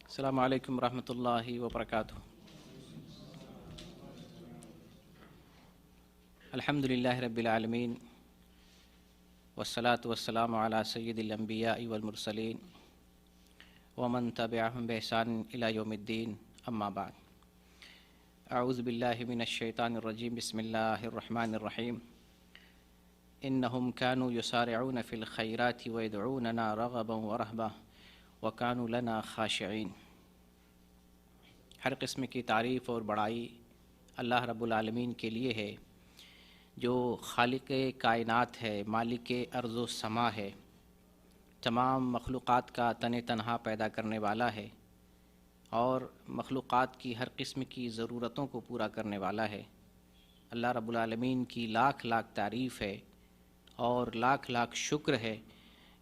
السلام علیکم ورحمۃ اللہ وبرکاتہ۔ الحمد للہ رب العالمین والصلاة والسلام علی سید الانبیاء والمرسلین ومن تبعہم بإحسان الی یوم الدین، اما بعد۔ اعوذ باللہ من الشیطان الرجیم، بسم اللہ الرحمن الرحیم۔ انہم کانوا یسارعون فی الخیرات ویدعوننا رغبا ورہبا وَكَانُوا لَنَا خَاشِعِينَ۔ ہر قسم کی تعریف اور بڑائی اللہ رب العالمین کے لیے ہے، جو خالق کائنات ہے، مالک ارض و سما ہے، تمام مخلوقات کا تن تنہا پیدا کرنے والا ہے اور مخلوقات کی ہر قسم کی ضرورتوں کو پورا کرنے والا ہے۔ اللہ رب العالمین کی لاکھ لاکھ تعریف ہے اور لاکھ لاکھ شکر ہے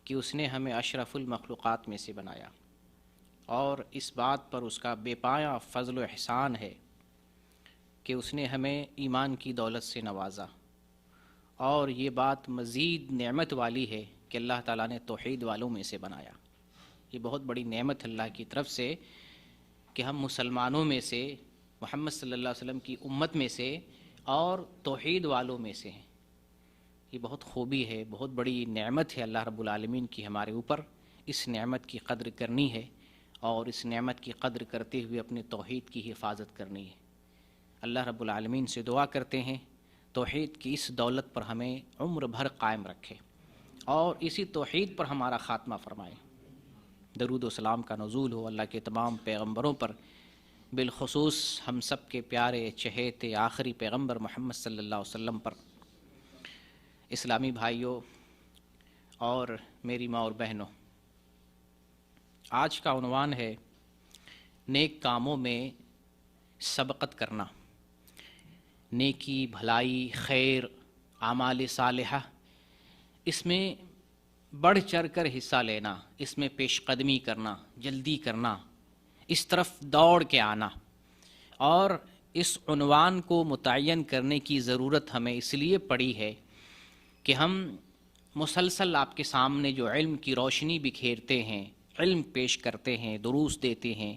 کہ اس نے ہمیں اشرف المخلوقات میں سے بنایا، اور اس بات پر اس کا بے پایہ فضل و احسان ہے کہ اس نے ہمیں ایمان کی دولت سے نوازا، اور یہ بات مزید نعمت والی ہے کہ اللہ تعالیٰ نے توحید والوں میں سے بنایا۔ یہ بہت بڑی نعمت اللہ کی طرف سے کہ ہم مسلمانوں میں سے، محمد صلی اللہ علیہ وسلم کی امت میں سے اور توحید والوں میں سے ہیں۔ یہ بہت خوبی ہے، بہت بڑی نعمت ہے اللہ رب العالمین کی ہمارے اوپر۔ اس نعمت کی قدر کرنی ہے اور اس نعمت کی قدر کرتے ہوئے اپنے توحید کی حفاظت کرنی ہے۔ اللہ رب العالمین سے دعا کرتے ہیں توحید کی اس دولت پر ہمیں عمر بھر قائم رکھے اور اسی توحید پر ہمارا خاتمہ فرمائے۔ درود و سلام کا نزول ہو اللہ کے تمام پیغمبروں پر، بالخصوص ہم سب کے پیارے چہیتے آخری پیغمبر محمد صلی اللہ علیہ وسلم پر۔ اسلامی بھائیوں اور میری ماں اور بہنوں، آج کا عنوان ہے نیک کاموں میں سبقت کرنا، نیکی، بھلائی، خیر، اعمال صالحہ، اس میں بڑھ چڑھ کر حصہ لینا، اس میں پیش قدمی کرنا، جلدی کرنا، اس طرف دوڑ کے آنا۔ اور اس عنوان کو متعین کرنے کی ضرورت ہمیں اس لیے پڑی ہے کہ ہم مسلسل آپ کے سامنے جو علم کی روشنی بکھیرتے ہیں، علم پیش کرتے ہیں، دروس دیتے ہیں،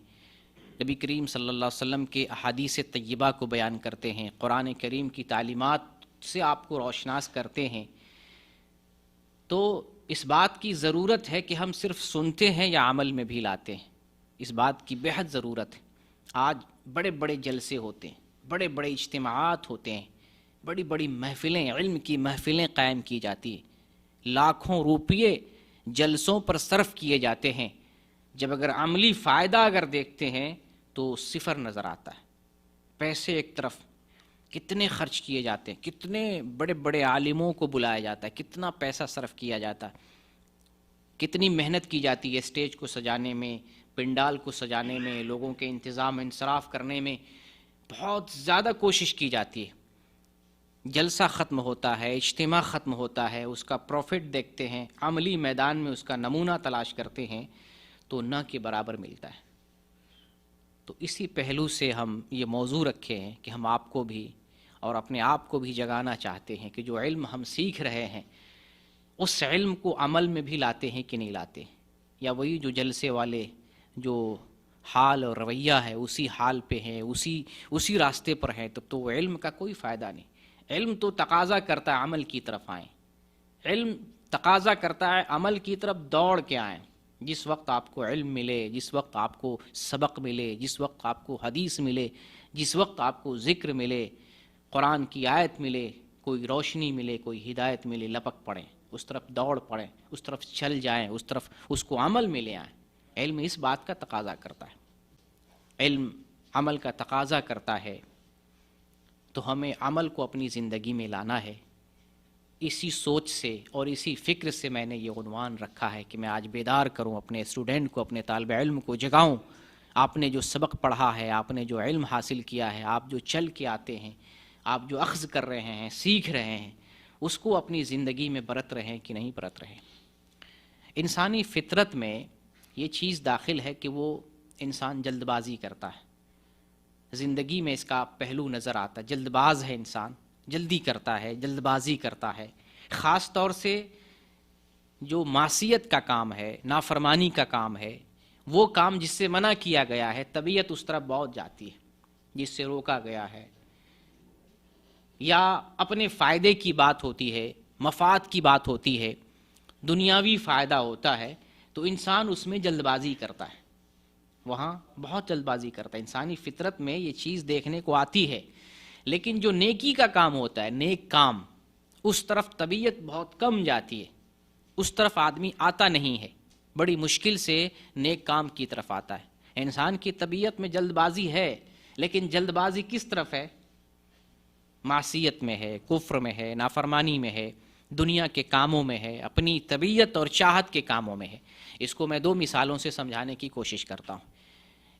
نبی کریم صلی اللہ علیہ وسلم کے احادیث طیبہ کو بیان کرتے ہیں، قرآن کریم کی تعلیمات سے آپ کو روشناس کرتے ہیں، تو اس بات کی ضرورت ہے کہ ہم صرف سنتے ہیں یا عمل میں بھی لاتے ہیں۔ اس بات کی بہت ضرورت ہے۔ آج بڑے بڑے جلسے ہوتے ہیں، بڑے بڑے اجتماعات ہوتے ہیں، بڑی بڑی محفلیں، علم کی محفلیں قائم کی جاتی ہیں، لاکھوں روپیے جلسوں پر صرف کیے جاتے ہیں، جب اگر عملی فائدہ اگر دیکھتے ہیں تو صفر نظر آتا ہے۔ پیسے ایک طرف کتنے خرچ کیے جاتے ہیں، کتنے بڑے بڑے عالموں کو بلایا جاتا ہے، کتنا پیسہ صرف کیا جاتا ہے، کتنی محنت کی جاتی ہے اسٹیج کو سجانے میں، پنڈال کو سجانے میں، لوگوں کے انتظام انصراف کرنے میں بہت زیادہ کوشش کی جاتی ہے۔ جلسہ ختم ہوتا ہے، اجتماع ختم ہوتا ہے، اس کا پروفٹ دیکھتے ہیں، عملی میدان میں اس کا نمونہ تلاش کرتے ہیں تو نہ کے برابر ملتا ہے۔ تو اسی پہلو سے ہم یہ موضوع رکھے ہیں کہ ہم آپ کو بھی اور اپنے آپ کو بھی جگانا چاہتے ہیں کہ جو علم ہم سیکھ رہے ہیں اس علم کو عمل میں بھی لاتے ہیں کہ نہیں لاتے، یا وہی جو جلسے والے جو حال اور رویہ ہے اسی حال پہ ہیں، اسی راستے پر ہیں، تب تو وہ علم کا کوئی فائدہ نہیں۔ علم تو تقاضا کرتا ہے عمل کی طرف آئیں، علم تقاضا کرتا ہے عمل کی طرف دوڑ کے آئیں۔ جس وقت آپ کو علم ملے، جس وقت آپ کو سبق ملے، جس وقت آپ کو حدیث ملے، جس وقت آپ کو ذکر ملے، قرآن کی آیت ملے، کوئی روشنی ملے، کوئی ہدایت ملے، لپک پڑیں، اس طرف دوڑ پڑیں، اس طرف چل جائیں، اس طرف اس کو عمل میں لے آئیں۔ علم اس بات کا تقاضا کرتا ہے، علم عمل کا تقاضا کرتا ہے، تو ہمیں عمل کو اپنی زندگی میں لانا ہے۔ اسی سوچ سے اور اسی فکر سے میں نے یہ عنوان رکھا ہے کہ میں آج بیدار کروں اپنے اسٹوڈنٹ کو، اپنے طالب علم کو جگاؤں۔ آپ نے جو سبق پڑھا ہے، آپ نے جو علم حاصل کیا ہے، آپ جو چل کے آتے ہیں، آپ جو اخذ کر رہے ہیں، سیکھ رہے ہیں، اس کو اپنی زندگی میں برت رہے ہیں کہ نہیں برت رہے۔ انسانی فطرت میں یہ چیز داخل ہے کہ وہ انسان جلد بازی کرتا ہے، زندگی میں اس کا پہلو نظر آتا ہے، جلد باز ہے انسان، جلدی کرتا ہے، جلد بازی کرتا ہے۔ خاص طور سے جو معصیت کا کام ہے، نافرمانی کا کام ہے، وہ کام جس سے منع کیا گیا ہے طبیعت اس طرف بہت جاتی ہے، جس سے روکا گیا ہے، یا اپنے فائدے کی بات ہوتی ہے، مفاد کی بات ہوتی ہے، دنیاوی فائدہ ہوتا ہے، تو انسان اس میں جلد بازی کرتا ہے، وہاں بہت جلد بازی کرتا ہے۔ انسانی فطرت میں یہ چیز دیکھنے کو آتی ہے، لیکن جو نیکی کا کام ہوتا ہے، نیک کام، اس طرف طبیعت بہت کم جاتی ہے، اس طرف آدمی آتا نہیں ہے، بڑی مشکل سے نیک کام کی طرف آتا ہے۔ انسان کی طبیعت میں جلد بازی ہے، لیکن جلد بازی کس طرف ہے؟ معصیت میں ہے، کفر میں ہے، نافرمانی میں ہے، دنیا کے کاموں میں ہے، اپنی طبیعت اور چاہت کے کاموں میں ہے۔ اس کو میں 2 مثالوں سے سمجھانے کی کوشش کرتا ہوں۔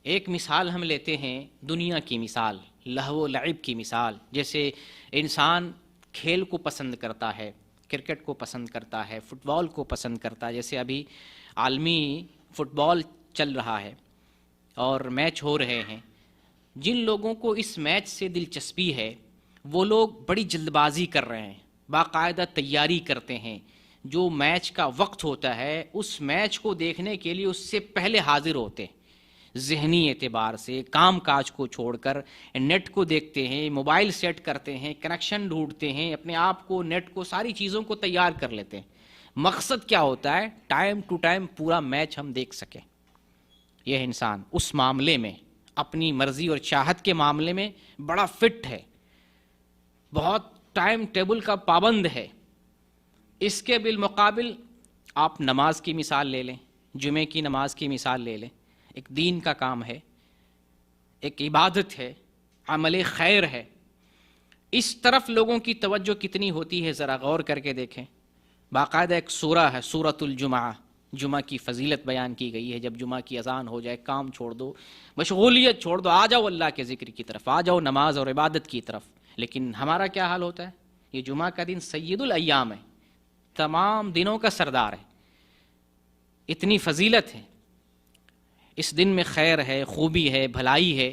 ایک مثال ہم لیتے ہیں دنیا کی مثال، لہو و لعب کی مثال، جیسے انسان کھیل کو پسند کرتا ہے، کرکٹ کو پسند کرتا ہے، فٹ بال کو پسند کرتا ہے، جیسے ابھی عالمی فٹ بال چل رہا ہے اور میچ ہو رہے ہیں۔ جن لوگوں کو اس میچ سے دلچسپی ہے وہ لوگ بڑی جلد بازی کر رہے ہیں، باقاعدہ تیاری کرتے ہیں، جو میچ کا وقت ہوتا ہے اس میچ کو دیکھنے کے لیے اس سے پہلے حاضر ہوتے ہیں، ذہنی اعتبار سے کام کاج کو چھوڑ کر نیٹ کو دیکھتے ہیں، موبائل سیٹ کرتے ہیں، کنیکشن ڈھونڈتے ہیں، اپنے آپ کو، نیٹ کو، ساری چیزوں کو تیار کر لیتے ہیں۔ مقصد کیا ہوتا ہے؟ ٹائم ٹو ٹائم پورا میچ ہم دیکھ سکیں۔ یہ انسان اس معاملے میں، اپنی مرضی اور چاہت کے معاملے میں بڑا فٹ ہے، بہت ٹائم ٹیبل کا پابند ہے۔ اس کے بالمقابل آپ نماز کی مثال لے لیں، جمعے کی نماز کی مثال لے لیں، ایک دین کا کام ہے، ایک عبادت ہے، عمل خیر ہے، اس طرف لوگوں کی توجہ کتنی ہوتی ہے ذرا غور کر کے دیکھیں۔ باقاعدہ ایک سورہ ہے، سورۃ الجمعہ، جمعہ کی فضیلت بیان کی گئی ہے۔ جب جمعہ کی اذان ہو جائے کام چھوڑ دو، مشغولیت چھوڑ دو، آ جاؤ اللہ کے ذکر کی طرف، آ جاؤ نماز اور عبادت کی طرف۔ لیکن ہمارا کیا حال ہوتا ہے؟ یہ جمعہ کا دن سید الایام ہے، تمام دنوں کا سردار ہے، اتنی فضیلت ہے، اس دن میں خیر ہے، خوبی ہے، بھلائی ہے،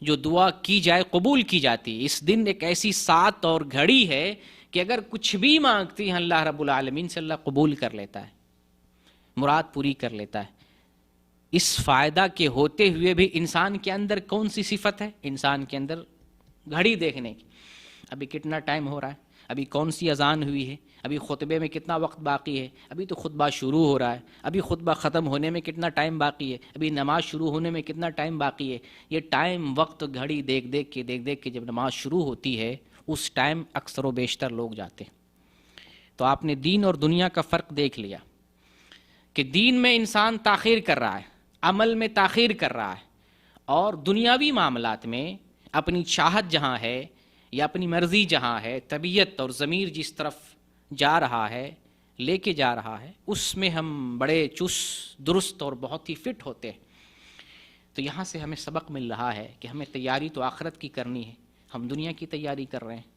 جو دعا کی جائے قبول کی جاتی ہے۔ اس دن ایک ایسی سات اور گھڑی ہے کہ اگر کچھ بھی مانگتی ہیں اللہ رب العالمین سے، اللہ قبول کر لیتا ہے، مراد پوری کر لیتا ہے۔ اس فائدہ کے ہوتے ہوئے بھی انسان کے اندر کون سی صفت ہے؟ انسان کے اندر گھڑی دیکھنے کی، ابھی کتنا ٹائم ہو رہا ہے، ابھی کون سی اذان ہوئی ہے، ابھی خطبے میں کتنا وقت باقی ہے، ابھی تو خطبہ شروع ہو رہا ہے، ابھی خطبہ ختم ہونے میں کتنا ٹائم باقی ہے، ابھی نماز شروع ہونے میں کتنا ٹائم باقی ہے۔ یہ ٹائم، وقت، گھڑی دیکھ دیکھ کے جب نماز شروع ہوتی ہے اس ٹائم اکثر و بیشتر لوگ جاتے ہیں۔ تو آپ نے دین اور دنیا کا فرق دیکھ لیا کہ دین میں انسان تاخیر کر رہا ہے، عمل میں تاخیر کر رہا ہے، اور دنیاوی معاملات میں اپنی چاہت جہاں ہے یا اپنی مرضی جہاں ہے، طبیعت اور ضمیر جس طرف جا رہا ہے، لے کے جا رہا ہے، اس میں ہم بڑے چست درست اور بہت ہی فٹ ہوتے ہیں۔ تو یہاں سے ہمیں سبق مل رہا ہے کہ ہمیں تیاری تو آخرت کی کرنی ہے، ہم دنیا کی تیاری کر رہے ہیں،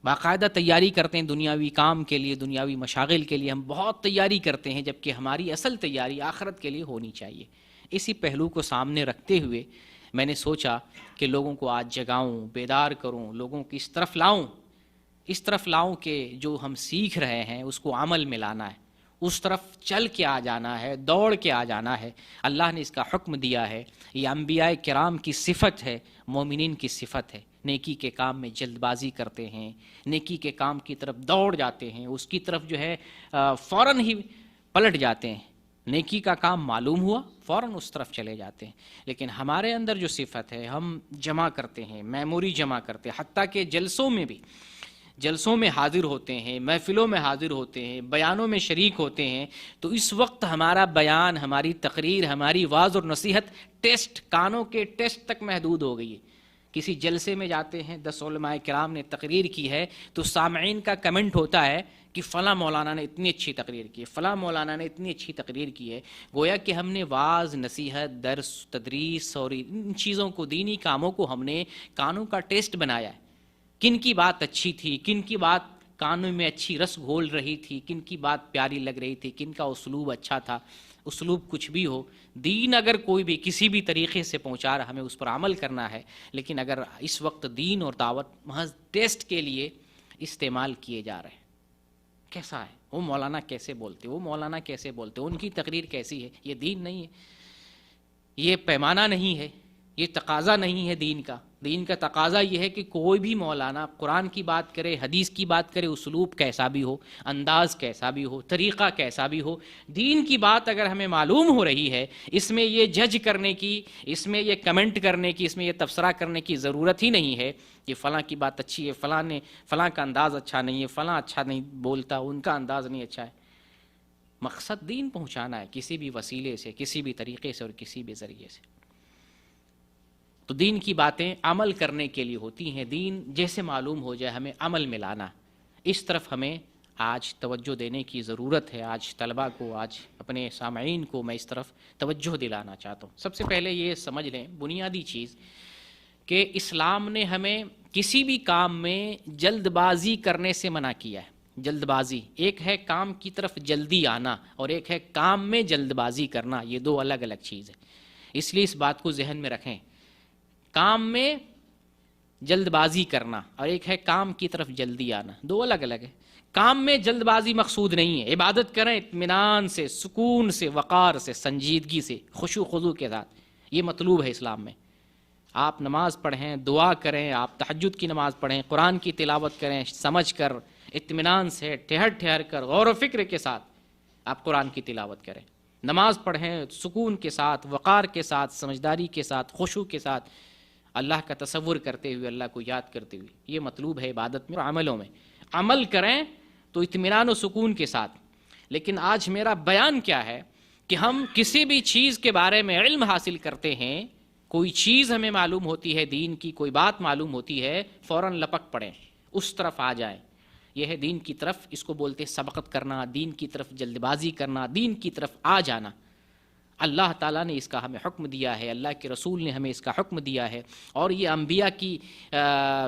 باقاعدہ تیاری کرتے ہیں دنیاوی کام کے لیے، دنیاوی مشاغل کے لیے ہم بہت تیاری کرتے ہیں، جبکہ ہماری اصل تیاری آخرت کے لیے ہونی چاہیے۔ اسی پہلو کو سامنے رکھتے ہوئے میں نے سوچا کہ لوگوں کو آج جگاؤں، بیدار کروں، لوگوں کی اس طرف لاؤں کہ جو ہم سیکھ رہے ہیں اس کو عمل میں لانا ہے، اس طرف چل کے آ جانا ہے، دوڑ کے آ جانا ہے۔ اللہ نے اس کا حکم دیا ہے، یہ انبیاء کرام کی صفت ہے، مومنین کی صفت ہے۔ نیکی کے کام میں جلد بازی کرتے ہیں، نیکی کے کام کی طرف دوڑ جاتے ہیں، اس کی طرف جو ہے فوراً ہی پلٹ جاتے ہیں۔ نیکی کا کام معلوم ہوا فوراً اس طرف چلے جاتے ہیں۔ لیکن ہمارے اندر جو صفت ہے، ہم جمع کرتے ہیں، میموری جمع کرتے ہیں، حتیٰ کہ جلسوں میں حاضر ہوتے ہیں، محفلوں میں حاضر ہوتے ہیں، بیانوں میں شریک ہوتے ہیں، تو اس وقت ہمارا بیان، ہماری تقریر، ہماری واعظ اور نصیحت کانوں کے ٹیسٹ تک محدود ہو گئی ہے۔ کسی جلسے میں جاتے ہیں، 10 علماء کرام نے تقریر کی ہے تو سامعین کا کمنٹ ہوتا ہے کہ فلاں مولانا نے اتنی اچھی تقریر کی ہے، فلاں مولانا نے اتنی اچھی تقریر کی ہے۔ گویا کہ ہم نے واعظ، نصیحت، درس، تدریس اور ان چیزوں کو، دینی کاموں کو ہم نے کانوں کا ٹیسٹ بنایا ہے۔ کن کی بات اچھی تھی، کن کی بات کانوں میں اچھی رس گھول رہی تھی، کن کی بات پیاری لگ رہی تھی، کن کا اسلوب اچھا تھا۔ اسلوب کچھ بھی ہو، دین اگر کوئی بھی کسی بھی طریقے سے پہنچا رہا، ہمیں اس پر عمل کرنا ہے۔ لیکن اگر اس وقت دین اور دعوت محض ٹیسٹ کے لیے استعمال کیے جا رہے ہیں، کیسا ہے وہ مولانا، کیسے بولتے، وہ مولانا کیسے بولتے، ان کی تقریر کیسی ہے، یہ دین نہیں ہے۔ یہ پیمانہ نہیں ہے، یہ تقاضا نہیں ہے دین کا۔ دین کا تقاضا یہ ہے کہ کوئی بھی مولانا قرآن کی بات کرے، حدیث کی بات کرے، اسلوب کیسا بھی ہو، انداز کیسا بھی ہو، طریقہ کیسا بھی ہو، دین کی بات اگر ہمیں معلوم ہو رہی ہے، اس میں یہ جج کرنے کی، اس میں یہ کمنٹ کرنے کی، اس میں یہ تبصرہ کرنے کی ضرورت ہی نہیں ہے کہ فلاں کی بات اچھی ہے، فلاں کا انداز اچھا نہیں ہے، فلاں اچھا نہیں بولتا، ان کا انداز نہیں اچھا ہے۔ مقصد دین پہنچانا ہے، کسی بھی وسیلے سے، کسی بھی طریقے سے اور کسی بھی ذریعے سے۔ تو دین کی باتیں عمل کرنے کے لیے ہوتی ہیں، دین جیسے معلوم ہو جائے ہمیں عمل میں لانا، اس طرف ہمیں آج توجہ دینے کی ضرورت ہے۔ آج طلباء کو، آج اپنے سامعین کو میں اس طرف توجہ دلانا چاہتا ہوں۔ سب سے پہلے یہ سمجھ لیں بنیادی چیز کہ اسلام نے ہمیں کسی بھی کام میں جلد بازی کرنے سے منع کیا ہے۔ جلد بازی، ایک ہے کام کی طرف جلدی آنا اور ایک ہے کام میں جلد بازی کرنا، یہ دو الگ الگ چیز ہے۔ اس لیے اس بات کو ذہن میں رکھیں، کام میں جلد بازی کرنا اور ایک ہے کام کی طرف جلدی آنا، دو الگ الگ ہے۔ کام میں جلد بازی مقصود نہیں ہے، عبادت کریں اطمینان سے، سکون سے، وقار سے، سنجیدگی سے، خشوع خضوع کے ساتھ، یہ مطلوب ہے اسلام میں۔ آپ نماز پڑھیں، دعا کریں، آپ تہجد کی نماز پڑھیں، قرآن کی تلاوت کریں، سمجھ کر، اطمینان سے، ٹھہر کر، غور و فکر کے ساتھ آپ قرآن کی تلاوت کریں، نماز پڑھیں سکون کے ساتھ، وقار کے ساتھ، سمجھداری کے ساتھ، خشوع کے ساتھ، اللہ کا تصور کرتے ہوئے، اللہ کو یاد کرتے ہوئے۔ یہ مطلوب ہے عبادت میں اور عملوں میں۔ عمل کریں تو اطمینان و سکون کے ساتھ۔ لیکن آج میرا بیان کیا ہے کہ ہم کسی بھی چیز کے بارے میں علم حاصل کرتے ہیں، کوئی چیز ہمیں معلوم ہوتی ہے، دین کی کوئی بات معلوم ہوتی ہے، فوراً لپک پڑیں، اس طرف آ جائیں۔ یہ ہے دین کی طرف، اس کو بولتے سبقت کرنا، دین کی طرف جلد بازی کرنا، دین کی طرف آ جانا۔ اللہ تعالیٰ نے اس کا ہمیں حکم دیا ہے، اللہ کے رسول نے ہمیں اس کا حکم دیا ہے، اور یہ انبیاء کی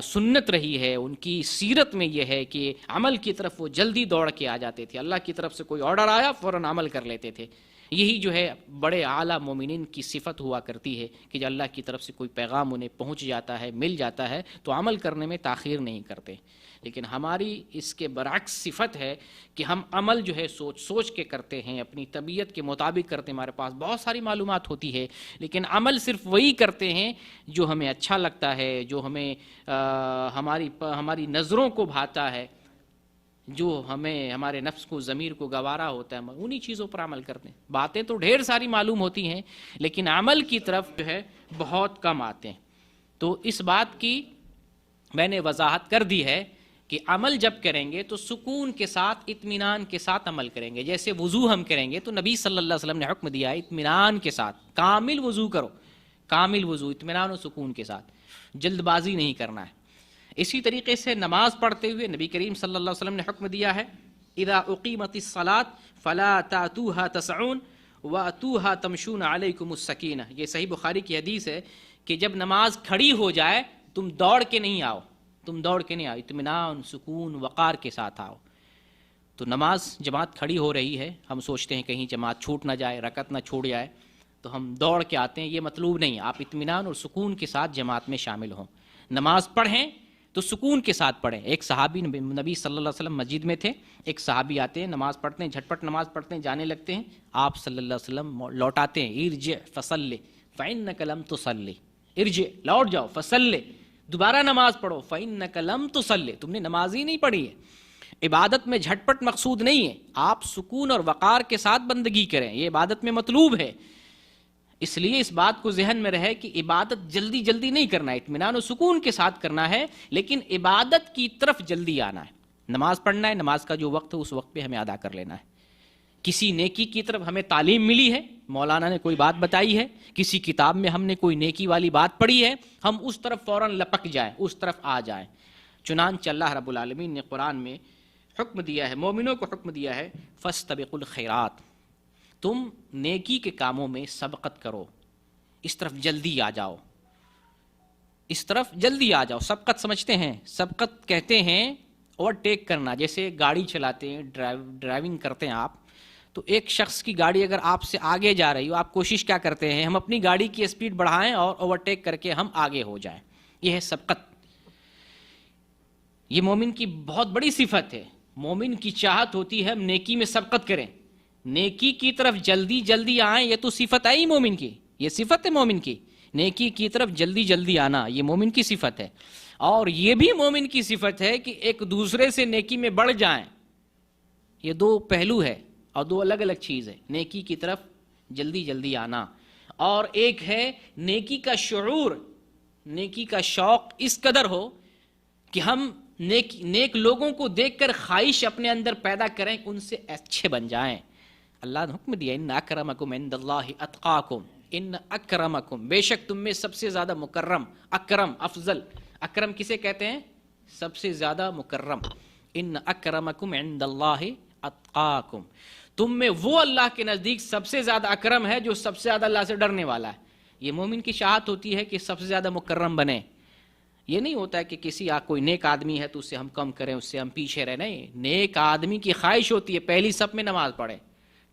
سنت رہی ہے، ان کی سیرت میں یہ ہے کہ عمل کی طرف وہ جلدی دوڑ کے آ جاتے تھے۔ اللہ کی طرف سے کوئی آرڈر آیا فوراً عمل کر لیتے تھے۔ یہی جو ہے بڑے اعلیٰ مومنین کی صفت ہوا کرتی ہے کہ جب اللہ کی طرف سے کوئی پیغام انہیں پہنچ جاتا ہے، مل جاتا ہے، تو عمل کرنے میں تاخیر نہیں کرتے۔ لیکن ہماری اس کے برعکس صفت ہے کہ ہم عمل جو ہے سوچ کے کرتے ہیں، اپنی طبیعت کے مطابق کرتے ہیں۔ ہمارے پاس بہت ساری معلومات ہوتی ہے، لیکن عمل صرف وہی کرتے ہیں جو ہمیں اچھا لگتا ہے، جو ہمیں ہماری نظروں کو بھاتا ہے، جو ہمیں ہمارے نفس کو، ضمیر کو گوارا ہوتا ہے، انہی چیزوں پر عمل کرتے ہیں۔ باتیں تو ڈھیر ساری معلوم ہوتی ہیں، لیکن عمل کی طرف جو ہے بہت کم آتے ہیں۔ تو اس بات کی میں نے وضاحت کر دی ہے کہ عمل جب کریں گے تو سکون کے ساتھ، اطمینان کے ساتھ عمل کریں گے۔ جیسے وضو ہم کریں گے تو نبی صلی اللہ علیہ وسلم نے حکم دیا ہے اطمینان کے ساتھ، کامل وضو کرو، کامل وضو، اطمینان و سکون کے ساتھ، جلد بازی نہیں کرنا ہے۔ اسی طریقے سے نماز پڑھتے ہوئے نبی کریم صلی اللہ علیہ وسلم نے حکم دیا ہے اذا اقیمت الصلاۃ فلا تاتوها تسعون واتوها تمشون علیکم السکینہ۔ یہ صحیح بخاری کی حدیث ہے کہ جب نماز کھڑی ہو جائے تم دوڑ کے نہیں آؤ، تم دوڑ کے نہیں آؤ، اطمینان، سکون، وقار کے ساتھ آؤ۔ تو نماز جماعت کھڑی ہو رہی ہے، ہم سوچتے ہیں کہیں جماعت چھوٹ نہ جائے، رکعت نہ چھوٹ جائے، تو ہم دوڑ کے آتے ہیں، یہ مطلوب نہیں۔ آپ اطمینان اور سکون کے ساتھ جماعت میں شامل ہوں، نماز پڑھیں تو سکون کے ساتھ پڑھیں۔ ایک صحابی نبی صلی اللہ علیہ وسلم مسجد میں تھے، ایک صحابی آتے ہیں، نماز پڑھتے ہیں، جھٹپٹ نماز پڑھتے ہیں، جانے لگتے ہیں، آپ صلی اللہ علیہ وسلم لوٹاتے ہیں، ارجع فصلی فإنک لم تصلی، ارجع لوٹ جاؤ، فصلی دوبارہ نماز پڑھو، فإنک لم تصلی تم نے نماز ہی نہیں پڑھی ہے۔ عبادت میں جھٹپٹ مقصود نہیں ہے، آپ سکون اور وقار کے ساتھ بندگی کریں، یہ عبادت میں مطلوب ہے۔ اس لیے اس بات کو ذہن میں رہے کہ عبادت جلدی جلدی نہیں کرنا ہے، اطمینان و سکون کے ساتھ کرنا ہے، لیکن عبادت کی طرف جلدی آنا ہے۔ نماز پڑھنا ہے، نماز کا جو وقت ہے اس وقت پہ ہمیں ادا کر لینا ہے۔ کسی نیکی کی طرف ہمیں تعلیم ملی ہے، مولانا نے کوئی بات بتائی ہے، کسی کتاب میں ہم نے کوئی نیکی والی بات پڑھی ہے، ہم اس طرف فوراً لپک جائیں، اس طرف آ جائیں۔ چنانچہ اللہ رب العالمین نے قرآن میں حکم دیا ہے، مومنوں کو حکم دیا ہے فاستبقوا الخیرات، تم نیکی کے کاموں میں سبقت کرو، اس طرف جلدی آ جاؤ، اس طرف جلدی آ جاؤ۔ سبقت سمجھتے ہیں؟ سبقت کہتے ہیں اوورٹیک کرنا۔ جیسے گاڑی چلاتے ہیں، ڈرائیونگ کرتے ہیں آپ، تو ایک شخص کی گاڑی اگر آپ سے آگے جا رہی ہو، آپ کوشش کیا کرتے ہیں؟ ہم اپنی گاڑی کی اسپیڈ بڑھائیں اور اوورٹیک کر کے ہم آگے ہو جائیں، یہ ہے سبقت۔ یہ مومن کی بہت بڑی صفت ہے، مومن کی چاہت ہوتی ہے ہم نیکی میں سبقت کریں، نیکی کی طرف جلدی جلدی آئیں، یہ تو صفت آئی مومن کی، یہ صفت ہے مومن کی، نیکی کی طرف جلدی جلدی آنا، یہ مومن کی صفت ہے۔ اور یہ بھی مومن کی صفت ہے کہ ایک دوسرے سے نیکی میں بڑھ جائیں۔ یہ دو پہلو ہے اور دو الگ الگ چیز ہے، نیکی کی طرف جلدی جلدی آنا، اور ایک ہے نیکی کا شعور، نیکی کا شوق اس قدر ہو کہ ہم نیک لوگوں کو دیکھ کر خواہش اپنے اندر پیدا کریں، ان سے اچھے بن جائیں۔ اللہ نے حکم دیا ان اکرمکم عند اللہ اتقاکم، ان اکرمکم، بے شک تم میں سب سے زیادہ مکرم، اکرم افضل، اکرم کسے کہتے ہیں؟ سب سے زیادہ مکرم، ان اکرمکم عند اللہ اتقاکم، تم میں وہ اللہ کے نزدیک سب سے زیادہ اکرم ہے جو سب سے زیادہ اللہ سے ڈرنے والا ہے۔ یہ مومن کی شاہت ہوتی ہے کہ سب سے زیادہ مکرم بنے۔ یہ نہیں ہوتا ہے کہ کوئی نیک آدمی ہے تو اس سے ہم کم کریں، اس سے ہم پیچھے رہیں، نہیں، نیک آدمی کی خواہش ہوتی ہے پہلی صف میں نماز پڑھیں،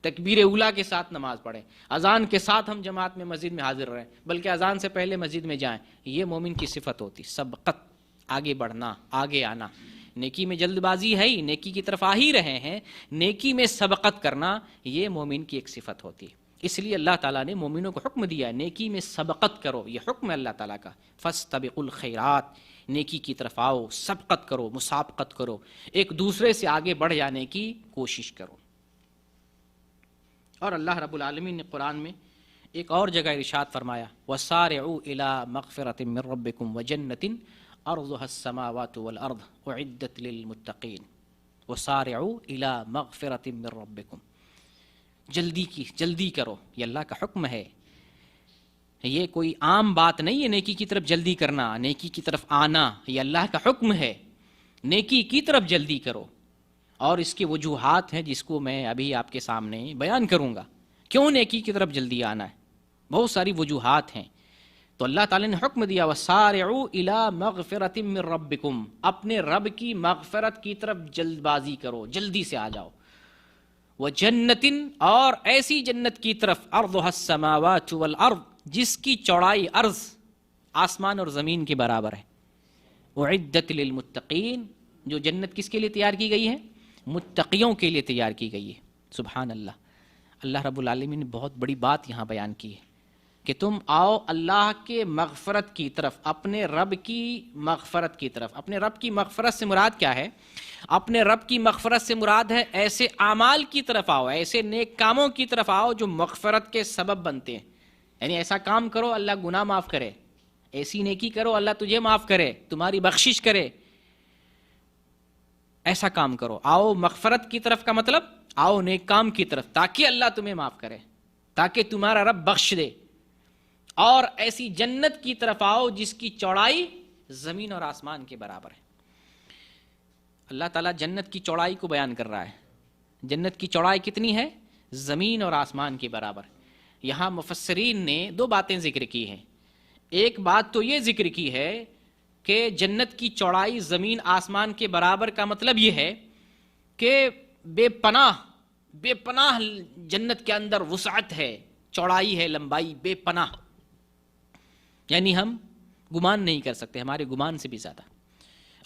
تکبیر اولیٰ کے ساتھ نماز پڑھیں، اذان کے ساتھ ہم جماعت میں مسجد میں حاضر رہیں، بلکہ اذان سے پہلے مسجد میں جائیں۔ یہ مومن کی صفت ہوتی، سبقت، آگے بڑھنا، آگے آنا۔ نیکی میں جلد بازی ہے ہی، نیکی کی طرف آ ہی رہے ہیں، نیکی میں سبقت کرنا یہ مومن کی ایک صفت ہوتی ہے۔ اس لیے اللہ تعالیٰ نے مومنوں کو حکم دیا ہے نیکی میں سبقت کرو، یہ حکم ہے اللہ تعالیٰ کا، فاستبقوا الخیرات، نیکی کی طرف آؤ، سبقت کرو، مسابقت کرو، ایک دوسرے سے آگے بڑھ جانے کی کوشش کرو۔ اور اللہ رب العالمین نے قرآن میں ایک اور جگہ ارشاد فرمایا وَسَارِعُوا إِلَىٰ مَغْفِرَةٍ مِّن رَّبِّكُمْ وَجَنَّةٍ عَرْضُهَا السَّمَاوَاتُ وَالْأَرْضُ أُعِدَّتْ لِلْمُتَّقِينَ وَسَارِعُوا إِلَىٰ مَغْفِرَةٍ مِّن رَّبِّكُمْ، جلدی کرو، یہ اللہ کا حکم ہے۔ یہ کوئی عام بات نہیں ہے نیکی کی طرف جلدی کرنا، نیکی کی طرف آنا، یہ اللہ کا حکم ہے، نیکی کی طرف جلدی کرو۔ اور اس کے وجوہات ہیں جس کو میں ابھی آپ کے سامنے بیان کروں گا، کیوں نیکی کی طرف جلدی آنا ہے، بہت ساری وجوہات ہیں۔ تو اللہ تعالیٰ نے حکم دیا وَسَارِعُوا إِلَىٰ مَغْفِرَةٍ مِّن رَّبِّكُمْ، اپنے رب کی مغفرت کی طرف جلد بازی کرو، جلدی سے آ جاؤ۔ وَجَنَّةٍ، اور ایسی جنت کی طرف عَرْضُهَا السَّمَاوَاتُ وَالْأَرْضُ، جس کی چوڑائی عرض آسمان اور زمین کے برابر ہے۔ اعدت للمتقین، جو جنت کس کے لیے تیار کی گئی ہے؟ متقیوں کے لیے تیار کی گئی ہے۔ سبحان اللہ، اللہ رب العالمین نے بہت بڑی بات یہاں بیان کی ہے کہ تم آؤ اللہ کے مغفرت کی طرف، اپنے رب کی مغفرت کی طرف۔ اپنے رب کی مغفرت سے مراد کیا ہے؟ اپنے رب کی مغفرت سے مراد ہے ایسے اعمال کی طرف آؤ، ایسے نیک کاموں کی طرف آؤ جو مغفرت کے سبب بنتے ہیں۔ یعنی ایسا کام کرو اللہ گناہ معاف کرے، ایسی نیکی کرو اللہ تجھے معاف کرے، تمہاری بخشش کرے، ایسا کام کرو۔ آؤ مغفرت کی طرف کا مطلب آؤ نیک کام کی طرف، تاکہ اللہ تمہیں معاف کرے، تاکہ تمہارا رب بخش دے۔ اور ایسی جنت کی طرف آؤ جس کی چوڑائی زمین اور آسمان کے برابر ہے۔ اللہ تعالیٰ جنت کی چوڑائی کو بیان کر رہا ہے۔ جنت کی چوڑائی کتنی ہے؟ زمین اور آسمان کے برابر۔ یہاں مفسرین نے دو باتیں ذکر کی ہیں۔ ایک بات تو یہ ذکر کی ہے کہ جنت کی چوڑائی زمین آسمان کے برابر کا مطلب یہ ہے کہ بے پناہ جنت کے اندر وسعت ہے، چوڑائی ہے، لمبائی بے پناہ، یعنی ہم گمان نہیں کر سکتے، ہمارے گمان سے بھی زیادہ۔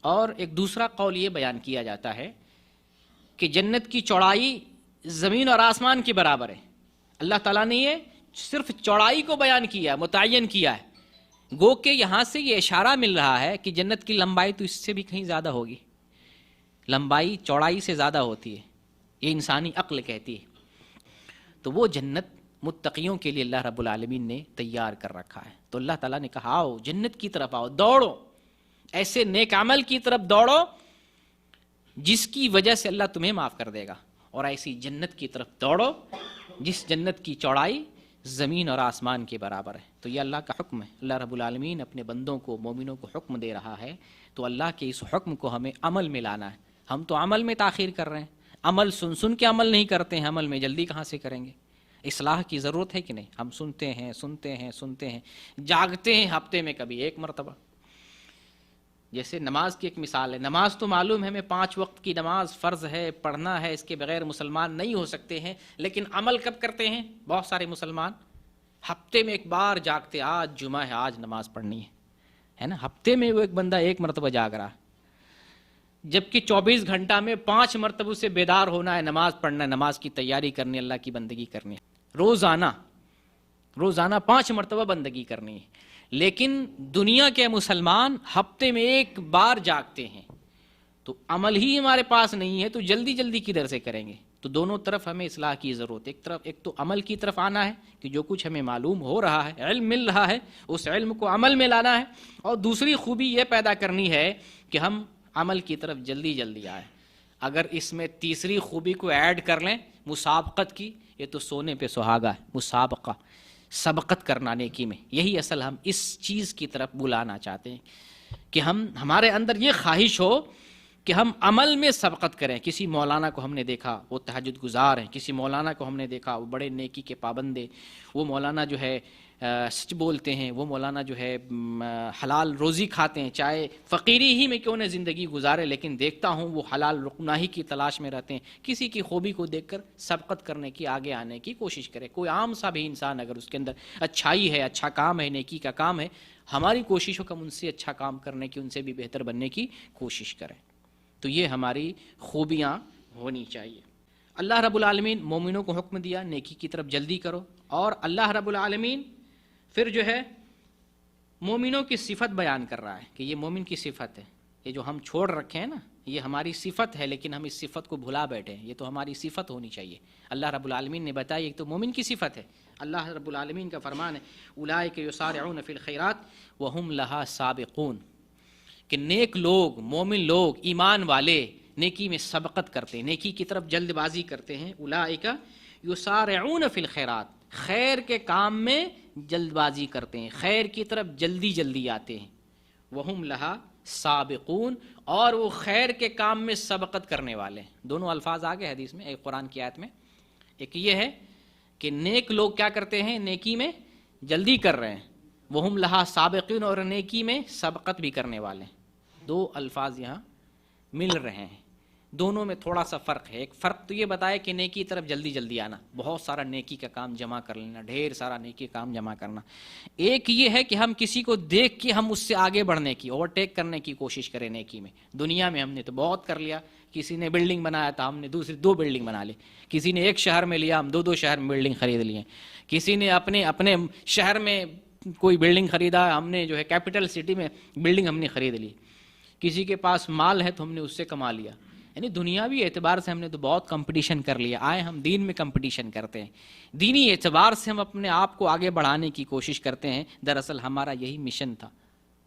اور ایک دوسرا قول یہ بیان کیا جاتا ہے کہ جنت کی چوڑائی زمین اور آسمان کے برابر ہے۔ اللہ تعالیٰ نے یہ صرف چوڑائی کو بیان کیا، متعین کیا ہے، گو کہ یہاں سے یہ اشارہ مل رہا ہے کہ جنت کی لمبائی تو اس سے بھی کہیں زیادہ ہوگی، لمبائی چوڑائی سے زیادہ ہوتی ہے، یہ انسانی عقل کہتی ہے۔ تو وہ جنت متقیوں کے لیے اللہ رب العالمین نے تیار کر رکھا ہے۔ تو اللہ تعالیٰ نے کہا آؤ جنت کی طرف آؤ، دوڑو، ایسے نیک عمل کی طرف دوڑو جس کی وجہ سے اللہ تمہیں معاف کر دے گا، اور ایسی جنت کی طرف دوڑو جس جنت کی چوڑائی زمین اور آسمان کے برابر ہے۔ تو یہ اللہ کا حکم ہے، اللہ رب العالمین اپنے بندوں کو، مومنوں کو حکم دے رہا ہے، تو اللہ کے اس حکم کو ہمیں عمل میں لانا ہے۔ ہم تو عمل میں تاخیر کر رہے ہیں، عمل سن کے عمل نہیں کرتے ہیں، عمل میں جلدی کہاں سے کریں گے؟ اصلاح کی ضرورت ہے کہ نہیں؟ ہم سنتے ہیں، جاگتے ہیں ہفتے میں کبھی ایک مرتبہ۔ جیسے نماز کی ایک مثال ہے، نماز تو معلوم ہے ہمیں 5 وقت کی نماز فرض ہے، پڑھنا ہے، اس کے بغیر مسلمان نہیں ہو سکتے ہیں، لیکن عمل کب کرتے ہیں؟ بہت سارے مسلمان ہفتے میں ایک بار جاگتے، آج جمعہ ہے، آج نماز پڑھنی ہے نا، ہفتے میں وہ ایک بندہ ایک مرتبہ جاگ رہا ہے، جبکہ 24 گھنٹہ میں 5 مرتبہ سے بیدار ہونا ہے، نماز پڑھنا ہے، نماز کی تیاری کرنی، اللہ کی بندگی کرنی ہے، روزانہ روزانہ 5 مرتبہ بندگی کرنی ہے. لیکن دنیا کے مسلمان ہفتے میں 1 بار جاگتے ہیں، تو عمل ہی ہمارے پاس نہیں ہے تو جلدی جلدی کدھر سے کریں گے؟ تو دونوں طرف ہمیں اصلاح کی ضرورت ہے. ایک تو عمل کی طرف آنا ہے کہ جو کچھ ہمیں معلوم ہو رہا ہے، علم مل رہا ہے، اس علم کو عمل میں لانا ہے. اور دوسری خوبی یہ پیدا کرنی ہے کہ ہم عمل کی طرف جلدی جلدی آئیں. اگر اس میں تیسری خوبی کو ایڈ کر لیں مسابقت کی، یہ تو سونے پہ سہاگا ہے. مسابقہ، سبقت کرنا نیکی میں، یہی اصل ہم اس چیز کی طرف بلانا چاہتے ہیں کہ ہمارے اندر یہ خواہش ہو کہ ہم عمل میں سبقت کریں. کسی مولانا کو ہم نے دیکھا وہ تہجد گزار ہیں، کسی مولانا کو ہم نے دیکھا وہ بڑے نیکی کے پابند ہیں، وہ مولانا جو ہے سچ بولتے ہیں، وہ مولانا جو ہے حلال روزی کھاتے ہیں، چاہے فقیری ہی میں کیوں نہ زندگی گزارے، لیکن دیکھتا ہوں وہ حلال رقناہی کی تلاش میں رہتے ہیں. کسی کی خوبی کو دیکھ کر سبقت کرنے کی، آگے آنے کی کوشش کرے. کوئی عام سا بھی انسان اگر اس کے اندر اچھائی ہے، اچھا کام ہے، نیکی کا کام ہے، ہماری کوشش ہو کہ ہم ان سے اچھا کام کرنے کی، ان سے بھی بہتر بننے کی کوشش کریں. تو یہ ہماری خوبیاں ہونی چاہیے. اللہ رب العالمین مومنوں کو حکم دیا نیکی کی طرف جلدی کرو، اور اللہ رب العالمین پھر جو ہے مومنوں کی صفت بیان کر رہا ہے کہ یہ مومن کی صفت ہے. یہ جو ہم چھوڑ رکھے ہیں نا، یہ ہماری صفت ہے، لیکن ہم اس صفت کو بھلا بیٹھے ہیں. یہ تو ہماری صفت ہونی چاہیے. اللہ رب العالمین نے بتایا ایک تو مومن کی صفت ہے. اللہ رب العالمین کا فرمان ہے اولئک یسارعون فی الخیرات وہم لہا سابقون، کہ نیک لوگ، مومن لوگ، ایمان والے نیکی میں سبقت کرتے ہیں، نیکی کی طرف جلد بازی کرتے ہیں. اولئک یسارعون فی الخیرات، خیر کے کام میں جلد بازی کرتے ہیں، خیر کی طرف جلدی جلدی آتے ہیں. وہم لہا سابقون، اور وہ خیر کے کام میں سبقت کرنے والے ہیں. دونوں الفاظ آگے حدیث میں، ایک قرآن کی آیت میں. ایک یہ ہے کہ نیک لوگ کیا کرتے ہیں، نیکی میں جلدی کر رہے ہیں، وہم لہا سابقین، اور نیکی میں سبقت بھی کرنے والے ہیں. 2 الفاظ یہاں مل رہے ہیں، دونوں میں تھوڑا سا فرق ہے. ایک فرق تو یہ بتایا کہ نیکی طرف جلدی جلدی آنا، بہت سارا نیکی کا کام جمع کر لینا، ڈھیر سارا نیکی کا کام جمع کرنا. ایک یہ ہے کہ ہم کسی کو دیکھ کے ہم اس سے آگے بڑھنے کی، اوورٹیک کرنے کی کوشش کریں نیکی میں. دنیا میں ہم نے تو بہت کر لیا، کسی نے بلڈنگ بنایا تھا، ہم نے دوسری 2 بلڈنگ بنا لی. کسی نے ایک شہر میں لیا، ہم 2 شہر میں بلڈنگ خرید لیے. کسی نے اپنے شہر میں کوئی بلڈنگ خریدا، ہم نے جو ہے کیپٹل سٹی میں بلڈنگ ہم نے خرید لی. کسی کے پاس مال ہے تو ہم نے اس سے کما لیا. یعنی دنیاوی اعتبار سے ہم نے تو بہت کمپٹیشن کر لیا. آئے ہم دین میں کمپٹیشن کرتے ہیں، دینی اعتبار سے ہم اپنے آپ کو آگے بڑھانے کی کوشش کرتے ہیں. دراصل ہمارا یہی مشن تھا،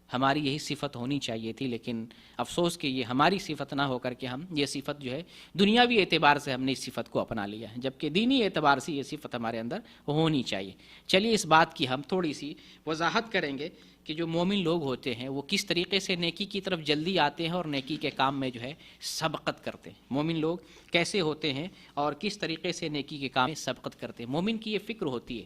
ہماری یہی صفت ہونی چاہیے تھی، لیکن افسوس کہ یہ ہماری صفت نہ ہو کر کے ہم یہ صفت جو ہے دنیاوی اعتبار سے ہم نے اس صفت کو اپنا لیا ہے، جبکہ دینی اعتبار سے یہ صفت ہمارے اندر ہونی چاہیے. چلیے اس بات کی ہم تھوڑی سی وضاحت کریں گے کہ جو مومن لوگ ہوتے ہیں وہ کس طریقے سے نیکی کی طرف جلدی آتے ہیں اور نیکی کے کام میں جو ہے سبقت کرتے ہیں. مومن لوگ کیسے ہوتے ہیں اور کس طریقے سے نیکی کے کام میں سبقت کرتے ہیں. مومن کی یہ فکر ہوتی ہے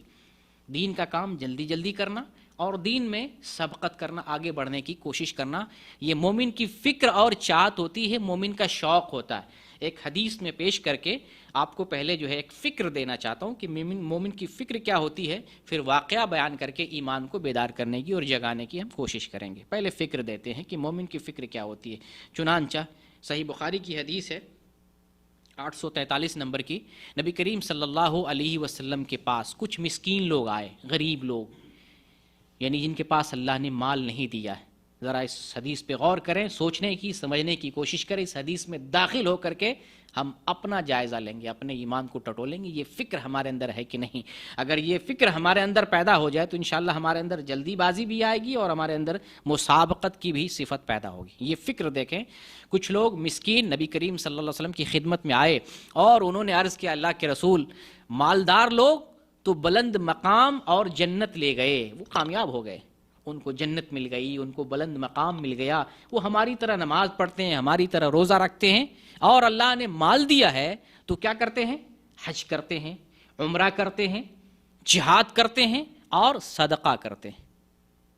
دین کا کام جلدی جلدی کرنا اور دین میں سبقت کرنا، آگے بڑھنے کی کوشش کرنا. یہ مومن کی فکر اور چاہت ہوتی ہے، مومن کا شوق ہوتا ہے. ایک حدیث میں پیش کر کے آپ کو پہلے جو ہے ایک فکر دینا چاہتا ہوں کہ مومن کی فکر کیا ہوتی ہے، پھر واقعہ بیان کر کے ایمان کو بیدار کرنے کی اور جگانے کی ہم کوشش کریں گے. پہلے فکر دیتے ہیں کہ مومن کی فکر کیا ہوتی ہے. چنانچہ صحیح بخاری کی حدیث ہے 843 نمبر کی، نبی کریم صلی اللہ علیہ وسلم کے پاس کچھ مسکین لوگ آئے، غریب لوگ، یعنی جن کے پاس اللہ نے مال نہیں دیا ہے. ذرا اس حدیث پہ غور کریں، سوچنے کی، سمجھنے کی کوشش کریں. اس حدیث میں داخل ہو کر کے ہم اپنا جائزہ لیں گے، اپنے ایمان کو ٹٹولیں گے، یہ فکر ہمارے اندر ہے کہ نہیں. اگر یہ فکر ہمارے اندر پیدا ہو جائے تو انشاءاللہ ہمارے اندر جلدی بازی بھی آئے گی اور ہمارے اندر مسابقت کی بھی صفت پیدا ہوگی. یہ فکر دیکھیں، کچھ لوگ مسکین نبی کریم صلی اللہ علیہ وسلم کی خدمت میں آئے اور انہوں نے عرض کیا اللہ کے رسول، مالدار لوگ تو بلند مقام اور جنت لے گئے، وہ کامیاب ہو گئے، ان کو جنت مل گئی، ان کو بلند مقام مل گیا. وہ ہماری طرح نماز پڑھتے ہیں، ہماری طرح روزہ رکھتے ہیں، اور اللہ نے مال دیا ہے تو کیا کرتے ہیں؟ حج کرتے ہیں، عمرہ کرتے ہیں، جہاد کرتے ہیں اور صدقہ کرتے ہیں.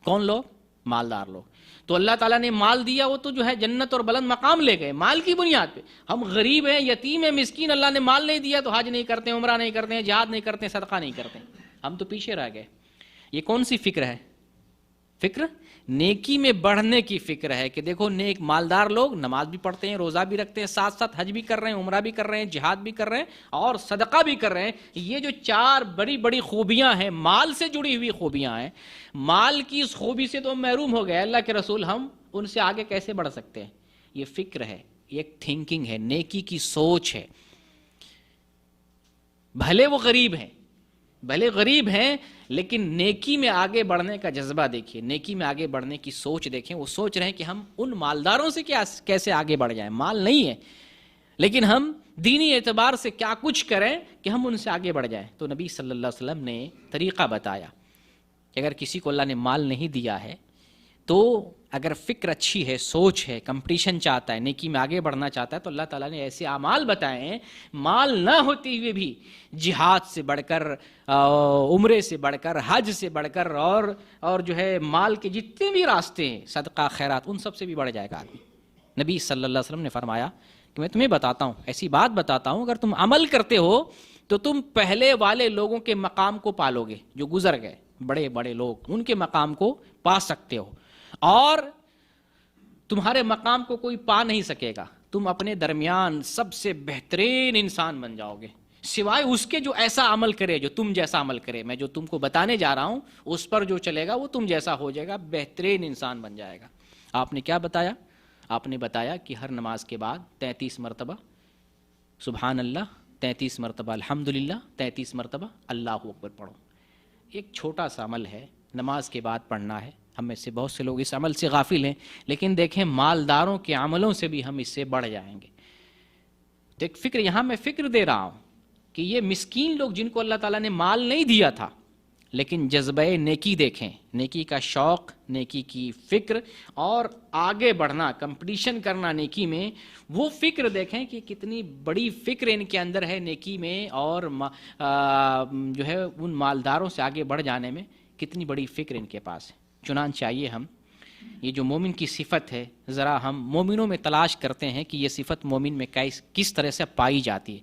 کون لوگ؟ مالدار لوگ. تو اللہ تعالیٰ نے مال دیا، وہ تو جو ہے جنت اور بلند مقام لے گئے مال کی بنیاد پہ. ہم غریب ہیں، یتیم ہیں، مسکین، اللہ نے مال نہیں دیا تو حج نہیں کرتے، عمرہ نہیں کرتے، جہاد نہیں کرتے، صدقہ نہیں کرتے، ہم تو پیچھے رہ گئے. یہ کون سی فکر ہے؟ فکر نیکی میں بڑھنے کی فکر ہے کہ دیکھو نیک مالدار لوگ نماز بھی پڑھتے ہیں، روزہ بھی رکھتے ہیں، ساتھ ساتھ حج بھی کر رہے ہیں، عمرہ بھی کر رہے ہیں، جہاد بھی کر رہے ہیں اور صدقہ بھی کر رہے ہیں. یہ جو 4 بڑی بڑی خوبیاں ہیں، مال سے جڑی ہوئی خوبیاں ہیں، مال کی اس خوبی سے تو محروم ہو گئے. اللہ کے رسول ہم ان سے آگے کیسے بڑھ سکتے ہیں؟ یہ فکر ہے، یہ ایک تھنکنگ ہے، نیکی کی سوچ ہے. بھلے وہ غریب ہیں لیکن نیکی میں آگے بڑھنے کا جذبہ دیکھیے، نیکی میں آگے بڑھنے کی سوچ دیکھیں. وہ سوچ رہے ہیں کہ ہم ان مالداروں سے کیسے آگے بڑھ جائیں. مال نہیں ہے لیکن ہم دینی اعتبار سے کیا کچھ کریں کہ ہم ان سے آگے بڑھ جائیں. تو نبی صلی اللہ علیہ وسلم نے طریقہ بتایا کہ اگر کسی کو اللہ نے مال نہیں دیا ہے تو اگر فکر اچھی ہے، سوچ ہے، کمپٹیشن چاہتا ہے، نیکی میں آگے بڑھنا چاہتا ہے، تو اللہ تعالیٰ نے ایسے اعمال بتائے ہیں مال نہ ہوتے ہوئے بھی، جہاد سے بڑھ کر، عمرے سے بڑھ کر، حج سے بڑھ کر، اور جو ہے مال کے جتنے بھی راستے ہیں، صدقہ خیرات، ان سب سے بھی بڑھ جائے گا آدمی. نبی صلی اللہ علیہ وسلم نے فرمایا کہ میں تمہیں بتاتا ہوں، ایسی بات بتاتا ہوں، اگر تم عمل کرتے ہو تو تم پہلے والے لوگوں کے مقام کو پالو گے، جو گزر گئے بڑے بڑے لوگ، ان کے مقام کو پا سکتے ہو، اور تمہارے مقام کو کوئی پا نہیں سکے گا. تم اپنے درمیان سب سے بہترین انسان بن جاؤ گے، سوائے اس کے جو ایسا عمل کرے، جو تم جیسا عمل کرے. میں جو تم کو بتانے جا رہا ہوں اس پر جو چلے گا وہ تم جیسا ہو جائے گا، بہترین انسان بن جائے گا. آپ نے کیا بتایا؟ آپ نے بتایا کہ ہر نماز کے بعد 33 مرتبہ سبحان اللہ، 33 مرتبہ الحمدللہ، 33 مرتبہ اللہ اکبر پڑھو. ایک چھوٹا سا عمل ہے، نماز کے بعد پڑھنا ہے. ہم میں سے بہت سے لوگ اس عمل سے غافل ہیں، لیکن دیکھیں مالداروں کے عملوں سے بھی ہم اس سے بڑھ جائیں گے. تو ایک فکر، یہاں میں فکر دے رہا ہوں کہ یہ مسکین لوگ جن کو اللہ تعالیٰ نے مال نہیں دیا تھا لیکن جذبہ نیکی دیکھیں، نیکی کا شوق، نیکی کی فکر اور آگے بڑھنا، کمپٹیشن کرنا نیکی میں، وہ فکر دیکھیں کہ کتنی بڑی فکر ان کے اندر ہے نیکی میں، اور جو ہے ان مالداروں سے آگے بڑھ جانے میں کتنی بڑی فکر ان کے پاس ہے. چنانچہ آئیے ہم یہ جو مومن کی صفت ہے، ذرا ہم مومنوں میں تلاش کرتے ہیں کہ یہ صفت مومن میں کس طرح سے پائی جاتی ہے.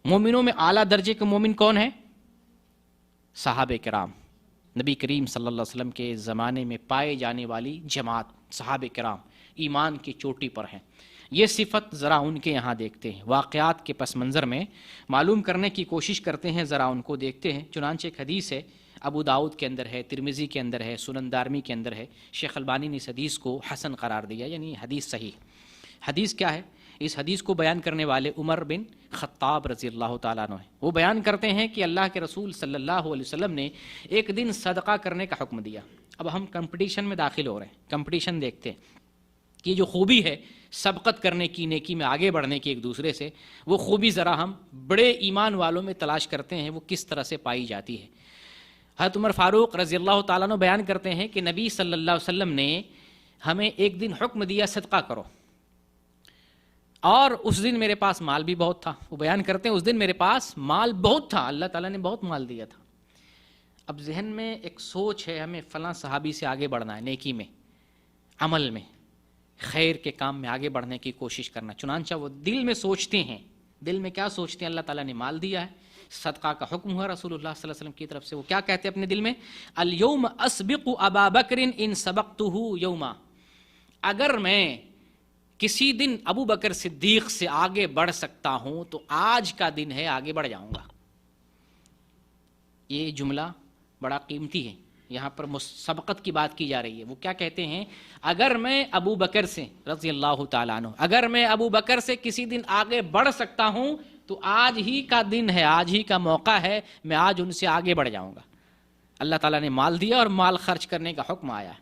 مومنوں میں اعلیٰ درجے کے مومن کون ہے؟ صحابہ کرام. نبی کریم صلی اللہ علیہ وسلم کے زمانے میں پائے جانے والی جماعت صحابہ کرام ایمان کی چوٹی پر ہیں. یہ صفت ذرا ان کے یہاں دیکھتے ہیں، واقعات کے پس منظر میں معلوم کرنے کی کوشش کرتے ہیں، ذرا ان کو دیکھتے ہیں. چنانچہ ایک حدیث ہے، ابو داؤد کے اندر ہے، ترمذی کے اندر ہے، سنن دارمی کے اندر ہے. شیخ البانی نے اس حدیث کو حسن قرار دیا، یعنی حدیث صحیح. حدیث کیا ہے؟ اس حدیث کو بیان کرنے والے عمر بن خطاب رضی اللہ تعالیٰ عنہ ہیں. وہ بیان کرتے ہیں کہ اللہ کے رسول صلی اللہ علیہ وسلم نے ایک دن صدقہ کرنے کا حکم دیا. اب ہم کمپٹیشن میں داخل ہو رہے ہیں، کمپٹیشن دیکھتے ہیں کہ جو خوبی ہے سبقت کرنے کی، نیکی میں آگے بڑھنے کی ایک دوسرے سے، وہ خوبی ذرا ہم بڑے ایمان والوں میں تلاش کرتے ہیں وہ کس طرح سے پائی جاتی ہے. حضرت عمر فاروق رضی اللہ تعالیٰ عنہ بیان کرتے ہیں کہ نبی صلی اللہ علیہ وسلم نے ہمیں ایک دن حکم دیا صدقہ کرو، اور اس دن میرے پاس مال بھی بہت تھا. وہ بیان کرتے ہیں اس دن میرے پاس مال بہت تھا، اللہ تعالیٰ نے بہت مال دیا تھا. اب ذہن میں ایک سوچ ہے ہمیں فلاں صحابی سے آگے بڑھنا ہے، نیکی میں، عمل میں، خیر کے کام میں آگے بڑھنے کی کوشش کرنا. چنانچہ وہ دل میں سوچتے ہیں، دل میں کیا سوچتے ہیں؟ اللہ تعالیٰ نے مال دیا ہے، صدقہ کا حکم ہوا رسول اللہ صلی اللہ علیہ وسلم کی طرف سے. وہ کیا کہتے ہیں اپنے دل میں؟ الیوم اسبق ابا بکر ان سبقتہ یوما. اگر میں کسی دن ابو بکر صدیق سے آگے بڑھ سکتا ہوں تو آج کا دن ہے، آگے بڑھ جاؤں گا. یہ جملہ بڑا قیمتی ہے، یہاں پر سبقت کی بات کی جا رہی ہے. وہ کیا کہتے ہیں؟ اگر میں ابو بکر سے رضی اللہ تعالیٰ عنہ، اگر میں ابو بکر سے کسی دن آگے بڑھ سکتا ہوں تو آج ہی کا دن ہے، آج ہی کا موقع ہے، میں آج ان سے آگے بڑھ جاؤں گا. اللہ تعالیٰ نے مال دیا اور مال خرچ کرنے کا حکم آیا.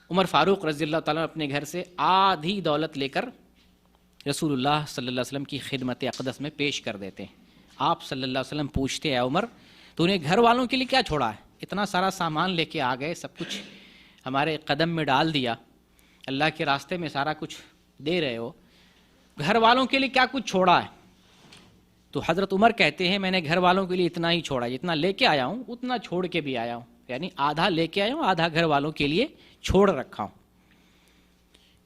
عمر فاروق رضی اللہ تعالیٰ اپنے گھر سے آدھی دولت لے کر رسول اللہ صلی اللہ علیہ وسلم کی خدمت اقدس میں پیش کر دیتے ہیں. آپ صلی اللہ علیہ وسلم پوچھتے ہیں، عمر تو نے گھر والوں کے لیے کیا چھوڑا ہے؟ اتنا سارا سامان لے کے آ گئے، سب کچھ ہمارے قدم میں ڈال دیا، اللہ کے راستے میں سارا کچھ دے رہے ہو، گھر والوں کے لیے کیا کچھ چھوڑا ہے؟ تو حضرت عمر کہتے ہیں میں نے گھر والوں کے لیے اتنا ہی چھوڑا، جتنا لے کے آیا ہوں اتنا چھوڑ کے بھی آیا ہوں، یعنی آدھا لے کے آیا ہوں، آدھا گھر والوں کے لیے چھوڑ رکھا ہوں.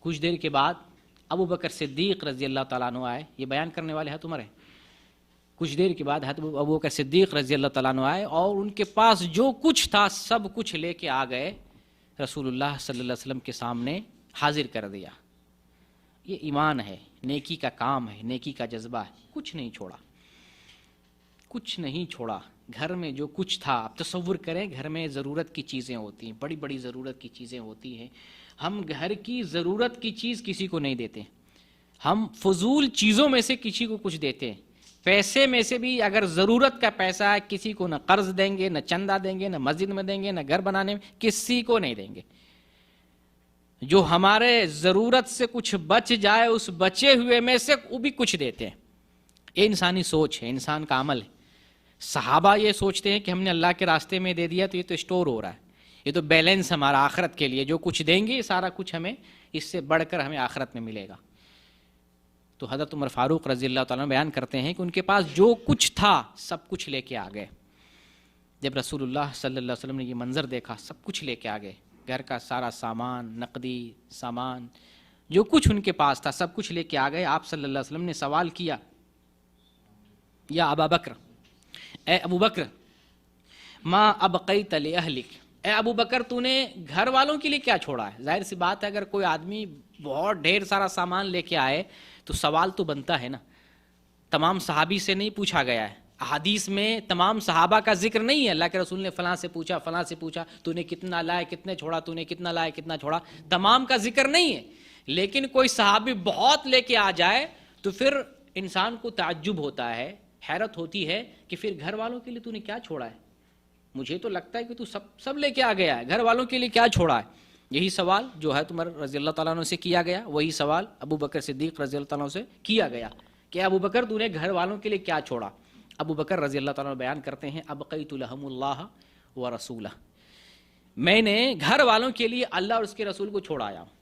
کچھ دیر کے بعد ابو بکر صدیق رضی اللہ تعالیٰ عنہ آئے. یہ بیان کرنے والے حضرت عمر ہیں. کچھ دیر کے بعد حضرت ابوبکر صدیق رضی اللہ تعالیٰ عنہ آئے اور ان کے پاس جو کچھ تھا سب کچھ لے کے آ گئے، رسول اللہ صلی اللہ علیہ وسلم کے سامنے حاضر کر دیا۔ یہ ایمان ہے، نیکی کا کام ہے، نیکی کا جذبہ ہے، کچھ نہیں چھوڑا، کچھ نہیں چھوڑا۔ گھر میں جو کچھ تھا، آپ تصور کریں گھر میں ضرورت کی چیزیں ہوتی ہیں، بڑی بڑی ضرورت کی چیزیں ہوتی ہیں، ہم گھر کی ضرورت کی چیز کسی کو نہیں دیتے، ہم فضول چیزوں میں سے کسی کو کچھ دیتے ہیں۔ پیسے میں سے بھی اگر ضرورت کا پیسہ ہے کسی کو نہ قرض دیں گے، نہ چندہ دیں گے، نہ مسجد میں دیں گے، نہ گھر بنانے میں، کسی کو نہیں دیں گے۔ جو ہمارے ضرورت سے کچھ بچ جائے اس بچے ہوئے میں سے وہ بھی کچھ دیتے ہیں۔ یہ انسانی سوچ ہے، انسان کا عمل ہے۔ صحابہ یہ سوچتے ہیں کہ ہم نے اللہ کے راستے میں دے دیا تو یہ تو اسٹور ہو رہا ہے، یہ تو بیلنس ہمارا آخرت کے لیے، جو کچھ دیں گے یہ سارا کچھ ہمیں اس سے بڑھ کر ہمیں آخرت میں ملے گا۔ تو حضرت عمر فاروق رضی اللہ تعالیٰ عنہ بیان کرتے ہیں کہ ان کے پاس جو کچھ تھا سب کچھ لے کے آ گئے۔ جب رسول اللہ صلی اللہ علیہ وسلم نے یہ منظر دیکھا، سب کچھ لے کے آ گئے، گھر کا سارا سامان، نقدی سامان، جو کچھ ان کے پاس تھا سب کچھ لے کے آ گئے۔ آپ صلی اللہ علیہ وسلم نے سوال کیا، یا ابا بکر، اے ابو بکر، ما ابقیت لأہلک، اے ابو بکر تو نے گھر والوں کے لیے کیا چھوڑا ہے؟ ظاہر سی بات ہے اگر کوئی آدمی بہت ڈھیر سارا سامان لے کے آئے تو سوال تو بنتا ہے نا۔ تمام صحابی سے نہیں پوچھا گیا ہے، احادیث میں تمام صحابہ کا ذکر نہیں ہے، اللہ کے رسول نے فلاں سے پوچھا، فلاں سے پوچھا، تو نے کتنا لائے، کتنے چھوڑا، تو نے کتنا لائے، کتنا چھوڑا، تمام کا ذکر نہیں ہے۔ لیکن کوئی صحابی بہت لے کے آ جائے تو پھر انسان کو تعجب ہوتا ہے، حیرت ہوتی ہے کہ پھر گھر والوں کے لیے تو نے کیا چھوڑا ہے؟ مجھے تو لگتا ہے کہ تو سب لے کے آ گیا ہے، گھر والوں کے لیے کیا چھوڑا ہے؟ یہی سوال جو ہے عمر رضی اللہ تعالیٰ عنہ سے کیا گیا، وہی سوال ابو بکر صدیق رضی اللہ تعالیٰ عنہ سے کیا گیا کہ ابو بکر تو نے گھر والوں کے لیے کیا چھوڑا؟ ابو بکر رضی اللہ تعالیٰ عنہ بیان کرتے ہیں، ابقیت لہم اللہ و رسولہ، میں نے گھر والوں کے لیے اللہ اور اس کے رسول کو چھوڑ آیا ہوں،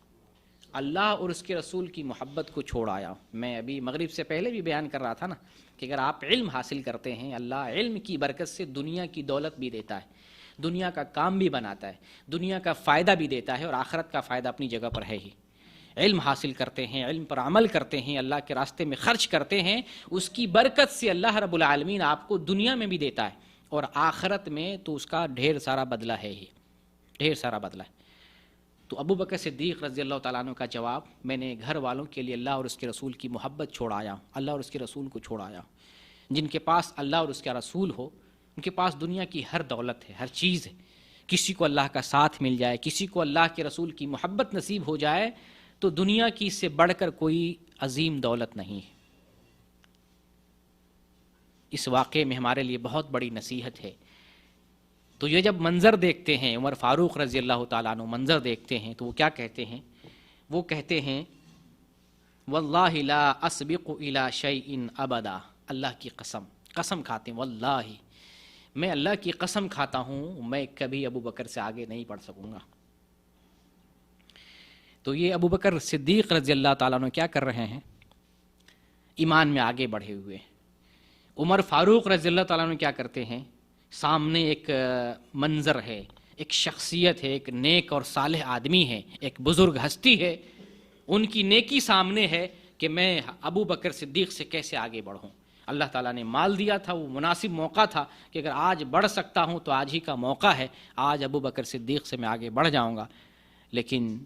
اللہ اور اس کے رسول کی محبت کو چھوڑ آیا ہوں۔ میں ابھی مغرب سے پہلے بھی بیان کر رہا تھا نا کہ اگر آپ علم حاصل کرتے ہیں، اللہ علم کی برکت سے دنیا کی دولت بھی دیتا ہے، دنیا کا کام بھی بناتا ہے، دنیا کا فائدہ بھی دیتا ہے، اور آخرت کا فائدہ اپنی جگہ پر ہے ہی۔ علم حاصل کرتے ہیں، علم پر عمل کرتے ہیں، اللہ کے راستے میں خرچ کرتے ہیں، اس کی برکت سے اللہ رب العالمین آپ کو دنیا میں بھی دیتا ہے اور آخرت میں تو اس کا ڈھیر سارا بدلہ ہے ہی، ڈھیر سارا بدلہ ہے۔ تو ابو بکر صدیق رضی اللہ تعالیٰ عنہ کا جواب، میں نے گھر والوں کے لیے اللہ اور اس کے رسول کی محبت چھوڑ آیا ہوں، اللہ اور اس کے رسول کو چھوڑ آیا ہوں۔ جن کے پاس اللہ اور اس کا رسول ہو ان کے پاس دنیا کی ہر دولت ہے، ہر چیز ہے۔ کسی کو اللہ کا ساتھ مل جائے، کسی کو اللہ کے رسول کی محبت نصیب ہو جائے تو دنیا کی اس سے بڑھ کر کوئی عظیم دولت نہیں ہے۔ اس واقعے میں ہمارے لیے بہت بڑی نصیحت ہے۔ تو یہ جب منظر دیکھتے ہیں، عمر فاروق رضی اللہ تعالیٰ عنہ منظر دیکھتے ہیں تو وہ کیا کہتے ہیں؟ وہ کہتے ہیں واللہ لا اسبق الی شیء ابدا، اللہ کی قسم کھاتے ہیں، واللہ میں اللہ کی قسم کھاتا ہوں میں کبھی ابو بکر سے آگے نہیں بڑھ سکوں گا۔ تو یہ ابو بکر صدیق رضی اللہ تعالیٰ عنہ کیا کر رہے ہیں؟ ایمان میں آگے بڑھے ہوئے۔ عمر فاروق رضی اللہ تعالیٰ عنہ کیا کرتے ہیں؟ سامنے ایک منظر ہے، ایک شخصیت ہے، ایک نیک اور صالح آدمی ہے، ایک بزرگ ہستی ہے، ان کی نیکی سامنے ہے کہ میں ابو بکر صدیق سے کیسے آگے بڑھوں۔ اللہ تعالیٰ نے مال دیا تھا، وہ مناسب موقع تھا کہ اگر آج بڑھ سکتا ہوں تو آج ہی کا موقع ہے، آج ابو بکر صدیق سے میں آگے بڑھ جاؤں گا۔ لیکن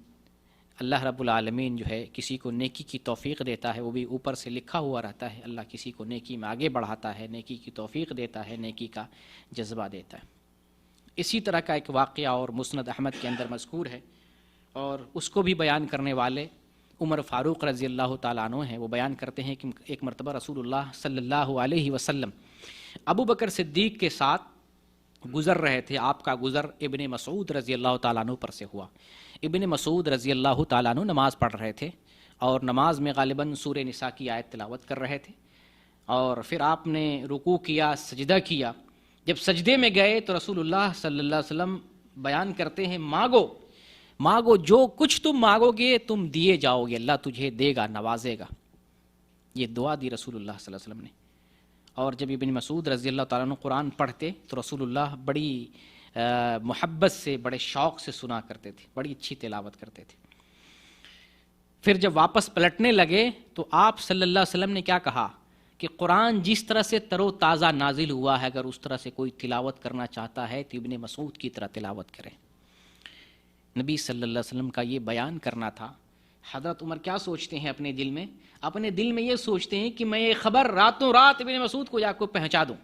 اللہ رب العالمین جو ہے کسی کو نیکی کی توفیق دیتا ہے، وہ بھی اوپر سے لکھا ہوا رہتا ہے، اللہ کسی کو نیکی میں آگے بڑھاتا ہے، نیکی کی توفیق دیتا ہے، نیکی کا جذبہ دیتا ہے۔ اسی طرح کا ایک واقعہ اور مسند احمد کے اندر مذکور ہے، اور اس کو بھی بیان کرنے والے عمر فاروق رضی اللہ تعالیٰ عنہ ہیں۔ وہ بیان کرتے ہیں کہ ایک مرتبہ رسول اللہ صلی اللہ علیہ وسلم ابو بکر صدیق کے ساتھ گزر رہے تھے، آپ کا گزر ابن مسعود رضی اللہ تعالیٰ عنہ پر سے ہوا۔ ابن مسعود رضی اللہ تعالیٰ عنہ نماز پڑھ رہے تھے اور نماز میں غالباً سورہ نساء کی آیت تلاوت کر رہے تھے، اور پھر آپ نے رکوع کیا، سجدہ کیا۔ جب سجدے میں گئے تو رسول اللہ صلی اللہ علیہ وسلم بیان کرتے ہیں مانگو مانگو، جو کچھ تم مانگو گے تم دیے جاؤ گے، اللہ تجھے دے گا، نوازے گا۔ یہ دعا دی رسول اللہ صلی اللہ علیہ وسلم نے۔ اور جب ابن مسعود رضی اللہ تعالیٰ عنہ قرآن پڑھتے تو رسول اللہ بڑی محبت سے، بڑے شوق سے سنا کرتے تھے، بڑی اچھی تلاوت کرتے تھے۔ پھر جب واپس پلٹنے لگے تو آپ صلی اللہ علیہ وسلم نے کیا کہا کہ قرآن جس طرح سے تر و تازہ نازل ہوا ہے اگر اس طرح سے کوئی تلاوت کرنا چاہتا ہے تو ابن مسعود کی طرح تلاوت کرے۔ نبی صلی اللہ علیہ وسلم کا یہ بیان کرنا تھا۔ حضرت عمر کیا سوچتے ہیں اپنے دل میں؟ اپنے دل میں یہ سوچتے ہیں کہ میں یہ خبر راتوں رات ابن مسعود کو جا کے پہنچا دوں۔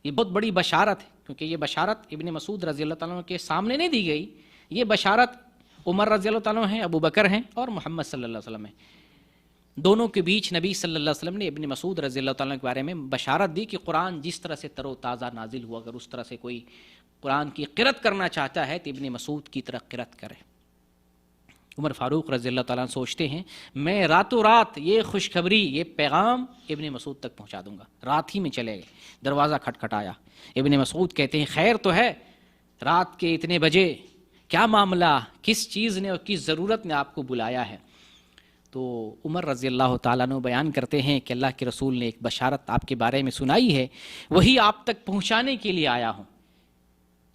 یہ بہت بڑی بشارت ہے، کیونکہ یہ بشارت ابن مسعود رضی اللہ تعالیٰ عنہ کے سامنے نہیں دی گئی، یہ بشارت عمر رضی اللہ تعالیٰ عنہ ہیں، ابو بکر ہیں اور محمد صلی اللہ علیہ وسلم ہیں۔ دونوں کے بیچ نبی صلی اللہ علیہ وسلم نے ابن مسعود رضی اللہ تعالیٰ عنہ کے بارے میں بشارت دی کہ قرآن جس طرح سے تر و تازہ نازل ہوا اگر اس طرح سے کوئی قرآن کی قرأت کرنا چاہتا ہے تو ابن مسعود کی طرح قرأت کرے۔ عمر فاروق رضی اللہ تعالیٰ عنہ سوچتے ہیں میں راتوں رات یہ خوشخبری، یہ پیغام ابن مسعود تک پہنچا دوں گا۔ رات ہی میں چلے گئے، دروازہ کھٹکھٹایا، ابن مسعود کہتے ہیں خیر تو ہے، رات کے اتنے بجے کیا معاملہ، کس چیز نے اور کس ضرورت نے آپ کو بلایا ہے؟ تو عمر رضی اللہ تعالیٰ عنہ بیان کرتے ہیں کہ اللہ کے رسول نے ایک بشارت آپ کے بارے میں سنائی ہے، وہی آپ تک پہنچانے کے لیے آیا ہوں۔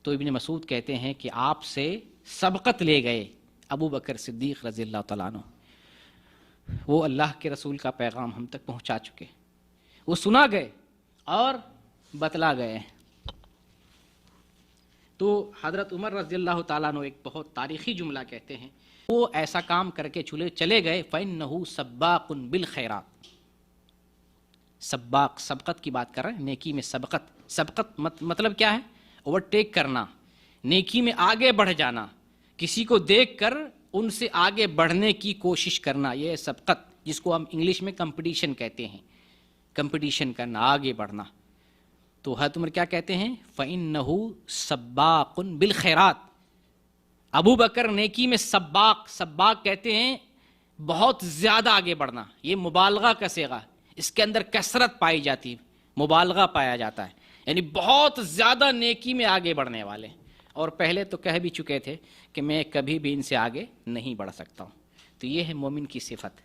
تو ابن مسعود کہتے ہیں کہ آپ سے سبقت لے گئے ابو بکر صدیق رضی اللہ تعالیٰ عنہ، وہ اللہ کے رسول کا پیغام ہم تک پہنچا چکے، وہ سنا گئے اور بتلا گئے۔ تو حضرت عمر رضی اللہ تعالیٰ عنہ ایک بہت تاریخی جملہ کہتے ہیں، وہ ایسا کام کر کے چلے گئے فَإِنَّهُ سَبَّاقٌ بِالْخَيْرَاتِ۔ سباق، سبقت کی بات کر رہے ہیں، نیکی میں سبقت۔ سبقت مطلب کیا ہے؟ اوورٹیک کرنا، نیکی میں آگے بڑھ جانا، کسی کو دیکھ کر ان سے آگے بڑھنے کی کوشش کرنا، یہ سبقت، جس کو ہم انگلش میں کمپٹیشن کہتے ہیں، کمپٹیشن کرنا، آگے بڑھنا۔ تو حضرت عمر کیا کہتے ہیں؟ فَإِنَّهُ سَبَّاقٌ بِالْخَيْرَاتِ۔ ابو بکر نیکی میں سباق، سباق کہتے ہیں بہت زیادہ آگے بڑھنا، یہ مبالغہ کا صیغہ، اس کے اندر کثرت پائی جاتی ہے، مبالغہ پایا جاتا ہے، یعنی بہت زیادہ نیکی میں آگے بڑھنے والے۔ اور پہلے تو کہہ بھی چکے تھے کہ میں کبھی بھی ان سے آگے نہیں بڑھ سکتا ہوں۔ تو یہ ہے مومن کی صفت،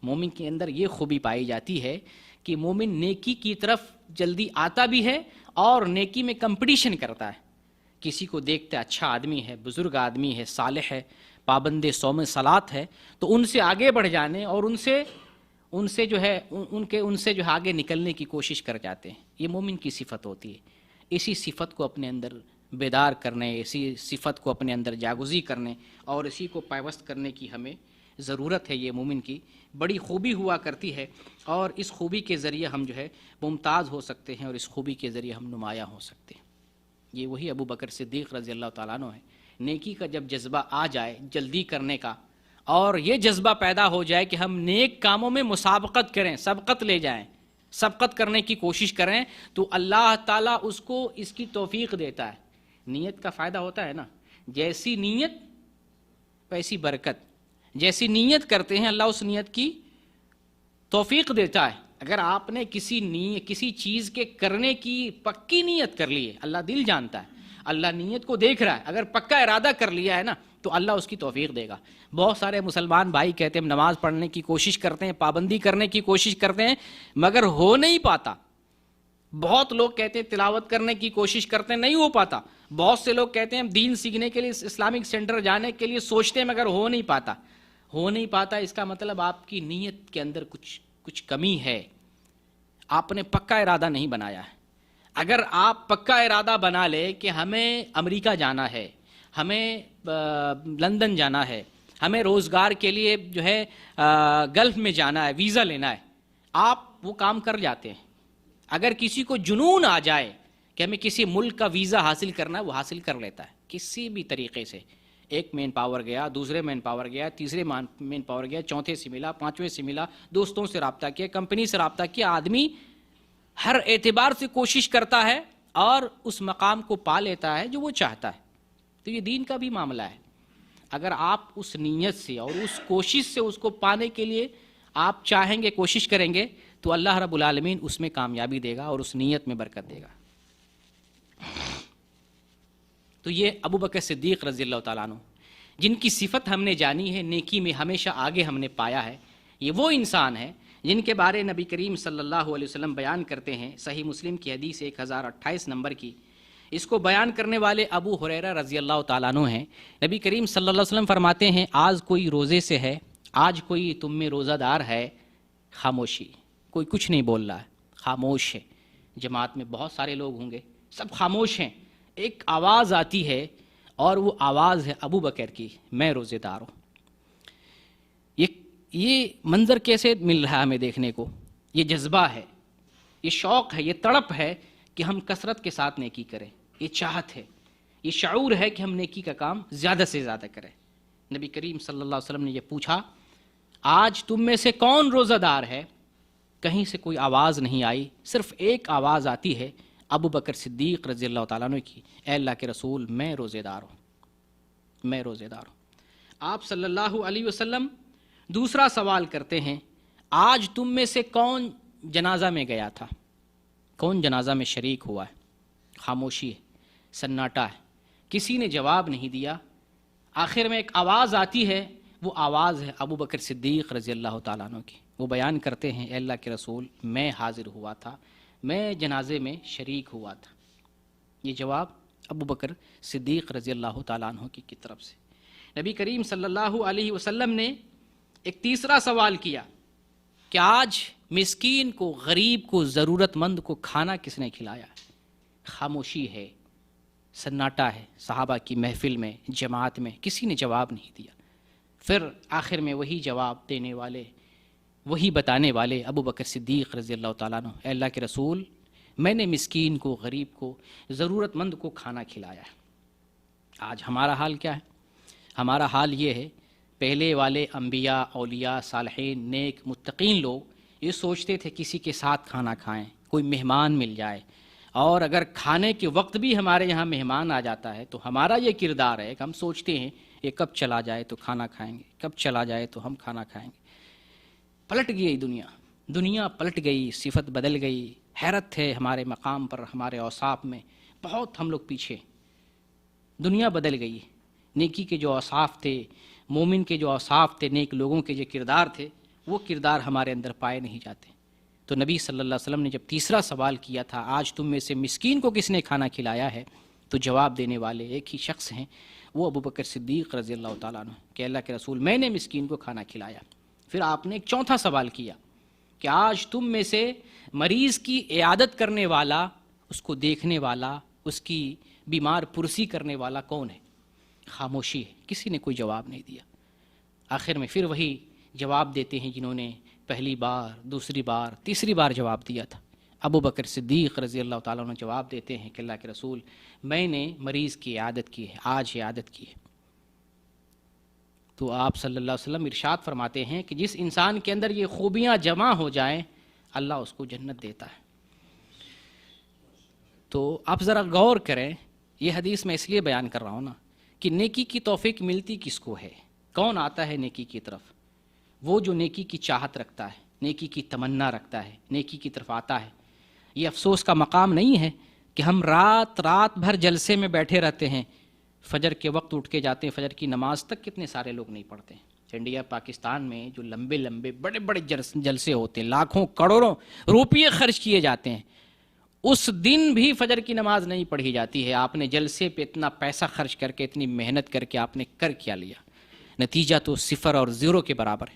مومن کے اندر یہ خوبی پائی جاتی ہے کہ مومن نیکی کی طرف جلدی آتا بھی ہے اور نیکی میں کمپٹیشن کرتا ہے، کسی کو دیکھتا ہے اچھا آدمی ہے، بزرگ آدمی ہے، صالح ہے، پابند صوم صلات ہے، تو ان سے آگے بڑھ جانے اور ان سے جو ہے آگے نکلنے کی کوشش کر جاتے ہیں۔ یہ مومن کی صفت ہوتی ہے۔ اسی صفت کو اپنے اندر بیدار کرنے، اسی صفت کو اپنے اندر جاگزی کرنے اور اسی کو پیوست کرنے کی ہمیں ضرورت ہے۔ یہ مومن کی بڑی خوبی ہوا کرتی ہے اور اس خوبی کے ذریعے ہم جو ہے ممتاز ہو سکتے ہیں اور اس خوبی کے ذریعے ہم نمایاں ہو سکتے ہیں۔ یہ وہی ابو بکر صدیق رضی اللہ تعالیٰ عنہ ہے۔ نیکی کا جب جذبہ آ جائے جلدی کرنے کا، اور یہ جذبہ پیدا ہو جائے کہ ہم نیک کاموں میں مسابقت کریں، سبقت لے جائیں، سبقت کرنے کی کوشش کریں، تو اللہ تعالیٰ اس کو اس کی توفیق دیتا ہے۔ نیت کا فائدہ ہوتا ہے نا، جیسی نیت ویسی برکت، جیسی نیت کرتے ہیں اللہ اس نیت کی توفیق دیتا ہے۔ اگر آپ نے کسی چیز کے کرنے کی پکی نیت کر لی ہے، اللہ دل جانتا ہے، اللہ نیت کو دیکھ رہا ہے، اگر پکا ارادہ کر لیا ہے نا تو اللہ اس کی توفیق دے گا۔ بہت سارے مسلمان بھائی کہتے ہیں ہم نماز پڑھنے کی کوشش کرتے ہیں، پابندی کرنے کی کوشش کرتے ہیں، مگر ہو نہیں پاتا۔ بہت لوگ کہتے ہیں تلاوت کرنے کی کوشش کرتے ہیں، نہیں ہو پاتا۔ بہت سے لوگ کہتے ہیں ہم دین سیکھنے کے لیے اسلامک سینٹر جانے کے لیے سوچتے ہیں، مگر ہو نہیں پاتا۔ ہو نہیں پاتا اس کا مطلب آپ کی نیت کے اندر کچھ کمی ہے، آپ نے پکا ارادہ نہیں بنایا ہے۔ اگر آپ پکا ارادہ بنا لے کہ ہمیں امریکہ جانا ہے، ہمیں لندن جانا ہے، ہمیں روزگار کے لیے جو ہے گلف میں جانا ہے، ویزا لینا ہے، آپ وہ کام کر جاتے ہیں۔ اگر کسی کو جنون آ جائے کہ ہمیں کسی ملک کا ویزا حاصل کرنا ہے، وہ حاصل کر لیتا ہے کسی بھی طریقے سے۔ ایک مین پاور گیا، دوسرے مین پاور گیا، تیسرے مین پاور گیا، چوتھے سے ملا، پانچویں سے ملا، دوستوں سے رابطہ کیا، کمپنی سے رابطہ کیا، آدمی ہر اعتبار سے کوشش کرتا ہے اور اس مقام کو پا لیتا ہے جو وہ چاہتا ہے۔ تو یہ دین کا بھی معاملہ ہے۔ اگر آپ اس نیت سے اور اس کوشش سے اس کو پانے کے لیے آپ چاہیں گے، کوشش کریں گے، تو اللہ رب العالمین اس میں کامیابی دے گا اور اس نیت میں برکت دے گا۔ تو یہ ابو بکر صدیق رضی اللہ تعالیٰ عنہ جن کی صفت ہم نے جانی ہے، نیکی میں ہمیشہ آگے ہم نے پایا ہے، یہ وہ انسان ہے جن کے بارے نبی کریم صلی اللہ علیہ وسلم بیان کرتے ہیں۔ صحیح مسلم کی حدیث 1028 نمبر کی، اس کو بیان کرنے والے ابو ہریرہ رضی اللہ تعالیٰ عنہ ہیں۔ نبی کریم صلی اللہ علیہ وسلم فرماتے ہیں آج کوئی روزے سے ہے، آج کوئی تم میں روزہ دار ہے، خاموشی، کوئی کچھ نہیں بول رہا ہے، خاموش ہے. جماعت میں بہت سارے لوگ ہوں گے, سب خاموش ہیں, ایک آواز آتی ہے اور وہ آواز ہے ابو بکر کی, میں روزے دار ہوں. یہ منظر کیسے مل رہا ہے ہمیں دیکھنے کو؟ یہ جذبہ ہے, یہ شوق ہے, یہ تڑپ ہے کہ ہم کثرت کے ساتھ نیکی کریں. یہ چاہت ہے, یہ شعور ہے کہ ہم نیکی کا کام زیادہ سے زیادہ کریں. نبی کریم صلی اللہ علیہ وسلم نے یہ پوچھا, آج تم میں سے کون روزہ دار ہے؟ کہیں سے کوئی آواز نہیں آئی, صرف ایک آواز آتی ہے ابو بکر صدیق رضی اللہ تعالیٰ عنہ کی, اے اللہ کے رسول میں روزے دار ہوں, میں روزے دار ہوں. آپ صلی اللہ علیہ وسلم دوسرا سوال کرتے ہیں, آج تم میں سے کون جنازہ میں گیا تھا؟ کون جنازہ میں شریک ہوا ہے؟ خاموشی ہے, سناٹا ہے, کسی نے جواب نہیں دیا. آخر میں ایک آواز آتی ہے, وہ آواز ہے ابو بکر صدیق رضی اللہ تعالیٰ عنہ کی. وہ بیان کرتے ہیں, اے اللہ کے رسول میں حاضر ہوا تھا, میں جنازے میں شریک ہوا تھا. یہ جواب ابو بکر صدیق رضی اللہ تعالیٰ عنہ کی طرف سے. نبی کریم صلی اللہ علیہ وسلم نے ایک تیسرا سوال کیا کہ آج مسکین کو, غریب کو, ضرورت مند کو کھانا کس نے کھلایا؟ خاموشی ہے, سناٹا ہے. صحابہ کی محفل میں, جماعت میں کسی نے جواب نہیں دیا. پھر آخر میں وہی جواب دینے والے, وہی بتانے والے ابو بکر صدیق رضی اللہ تعالیٰ عنہ, اے اللہ کے رسول میں نے مسکین کو, غریب کو, ضرورت مند کو کھانا کھلایا ہے. آج ہمارا حال کیا ہے؟ ہمارا حال یہ ہے, پہلے والے انبیاء, اولیاء, صالحین, نیک, متقین لوگ یہ سوچتے تھے کسی کے ساتھ کھانا کھائیں, کوئی مہمان مل جائے, اور اگر کھانے کے وقت بھی ہمارے یہاں مہمان آ جاتا ہے تو ہمارا یہ کردار ہے کہ ہم سوچتے ہیں یہ کب چلا جائے تو کھانا کھائیں گے, کب چلا جائے تو ہم کھانا کھائیں گے. پلٹ گئی دنیا پلٹ گئی, صفت بدل گئی. حیرت ہے ہمارے مقام پر, ہمارے اوصاف میں بہت ہم لوگ پیچھے. دنیا بدل گئی. نیکی کے جو اوصاف تھے, مومن کے جو اوصاف تھے, نیک لوگوں کے جو کردار تھے, وہ کردار ہمارے اندر پائے نہیں جاتے. تو نبی صلی اللہ علیہ وسلم نے جب تیسرا سوال کیا تھا, آج تم میں سے مسکین کو کس نے کھانا کھلایا ہے, تو جواب دینے والے ایک ہی شخص ہیں, وہ ابو بکر صدیق رضی اللہ تعالیٰ عنہ, کہ اللہ کے رسول میں نے مسکین کو کھانا کھلایا. پھر آپ نے ایک چوتھا سوال کیا کہ آج تم میں سے مریض کی عیادت کرنے والا, اس کو دیکھنے والا, اس کی بیمار پرسی کرنے والا کون ہے؟ خاموشی ہے, کسی نے کوئی جواب نہیں دیا. آخر میں پھر وہی جواب دیتے ہیں جنہوں نے پہلی بار, دوسری بار, تیسری بار جواب دیا تھا. ابو بکر صدیق رضی اللہ تعالیٰ عنہ جواب دیتے ہیں کہ اللہ کے رسول میں نے مریض کی عیادت کی ہے, آج عیادت کی ہے. تو آپ صلی اللہ علیہ وسلم ارشاد فرماتے ہیں کہ جس انسان کے اندر یہ خوبیاں جمع ہو جائیں اللہ اس کو جنت دیتا ہے. تو آپ ذرا غور کریں, یہ حدیث میں اس لیے بیان کر رہا ہوں نا کہ نیکی کی توفیق ملتی کس کو ہے؟ کون آتا ہے نیکی کی طرف؟ وہ جو نیکی کی چاہت رکھتا ہے, نیکی کی تمنا رکھتا ہے, نیکی کی طرف آتا ہے. یہ افسوس کا مقام نہیں ہے کہ ہم رات بھر جلسے میں بیٹھے رہتے ہیں, فجر کے وقت اٹھ کے جاتے ہیں, فجر کی نماز تک کتنے سارے لوگ نہیں پڑھتے ہیں. انڈیا پاکستان میں جو لمبے بڑے جلسے ہوتے ہیں, لاکھوں کروڑوں روپیے خرچ کیے جاتے ہیں, اس دن بھی فجر کی نماز نہیں پڑھی جاتی ہے. آپ نے جلسے پہ اتنا پیسہ خرچ کر کے, اتنی محنت کر کے آپ نے کر کیا لیا؟ نتیجہ تو 0 اور 0 کے برابر ہے,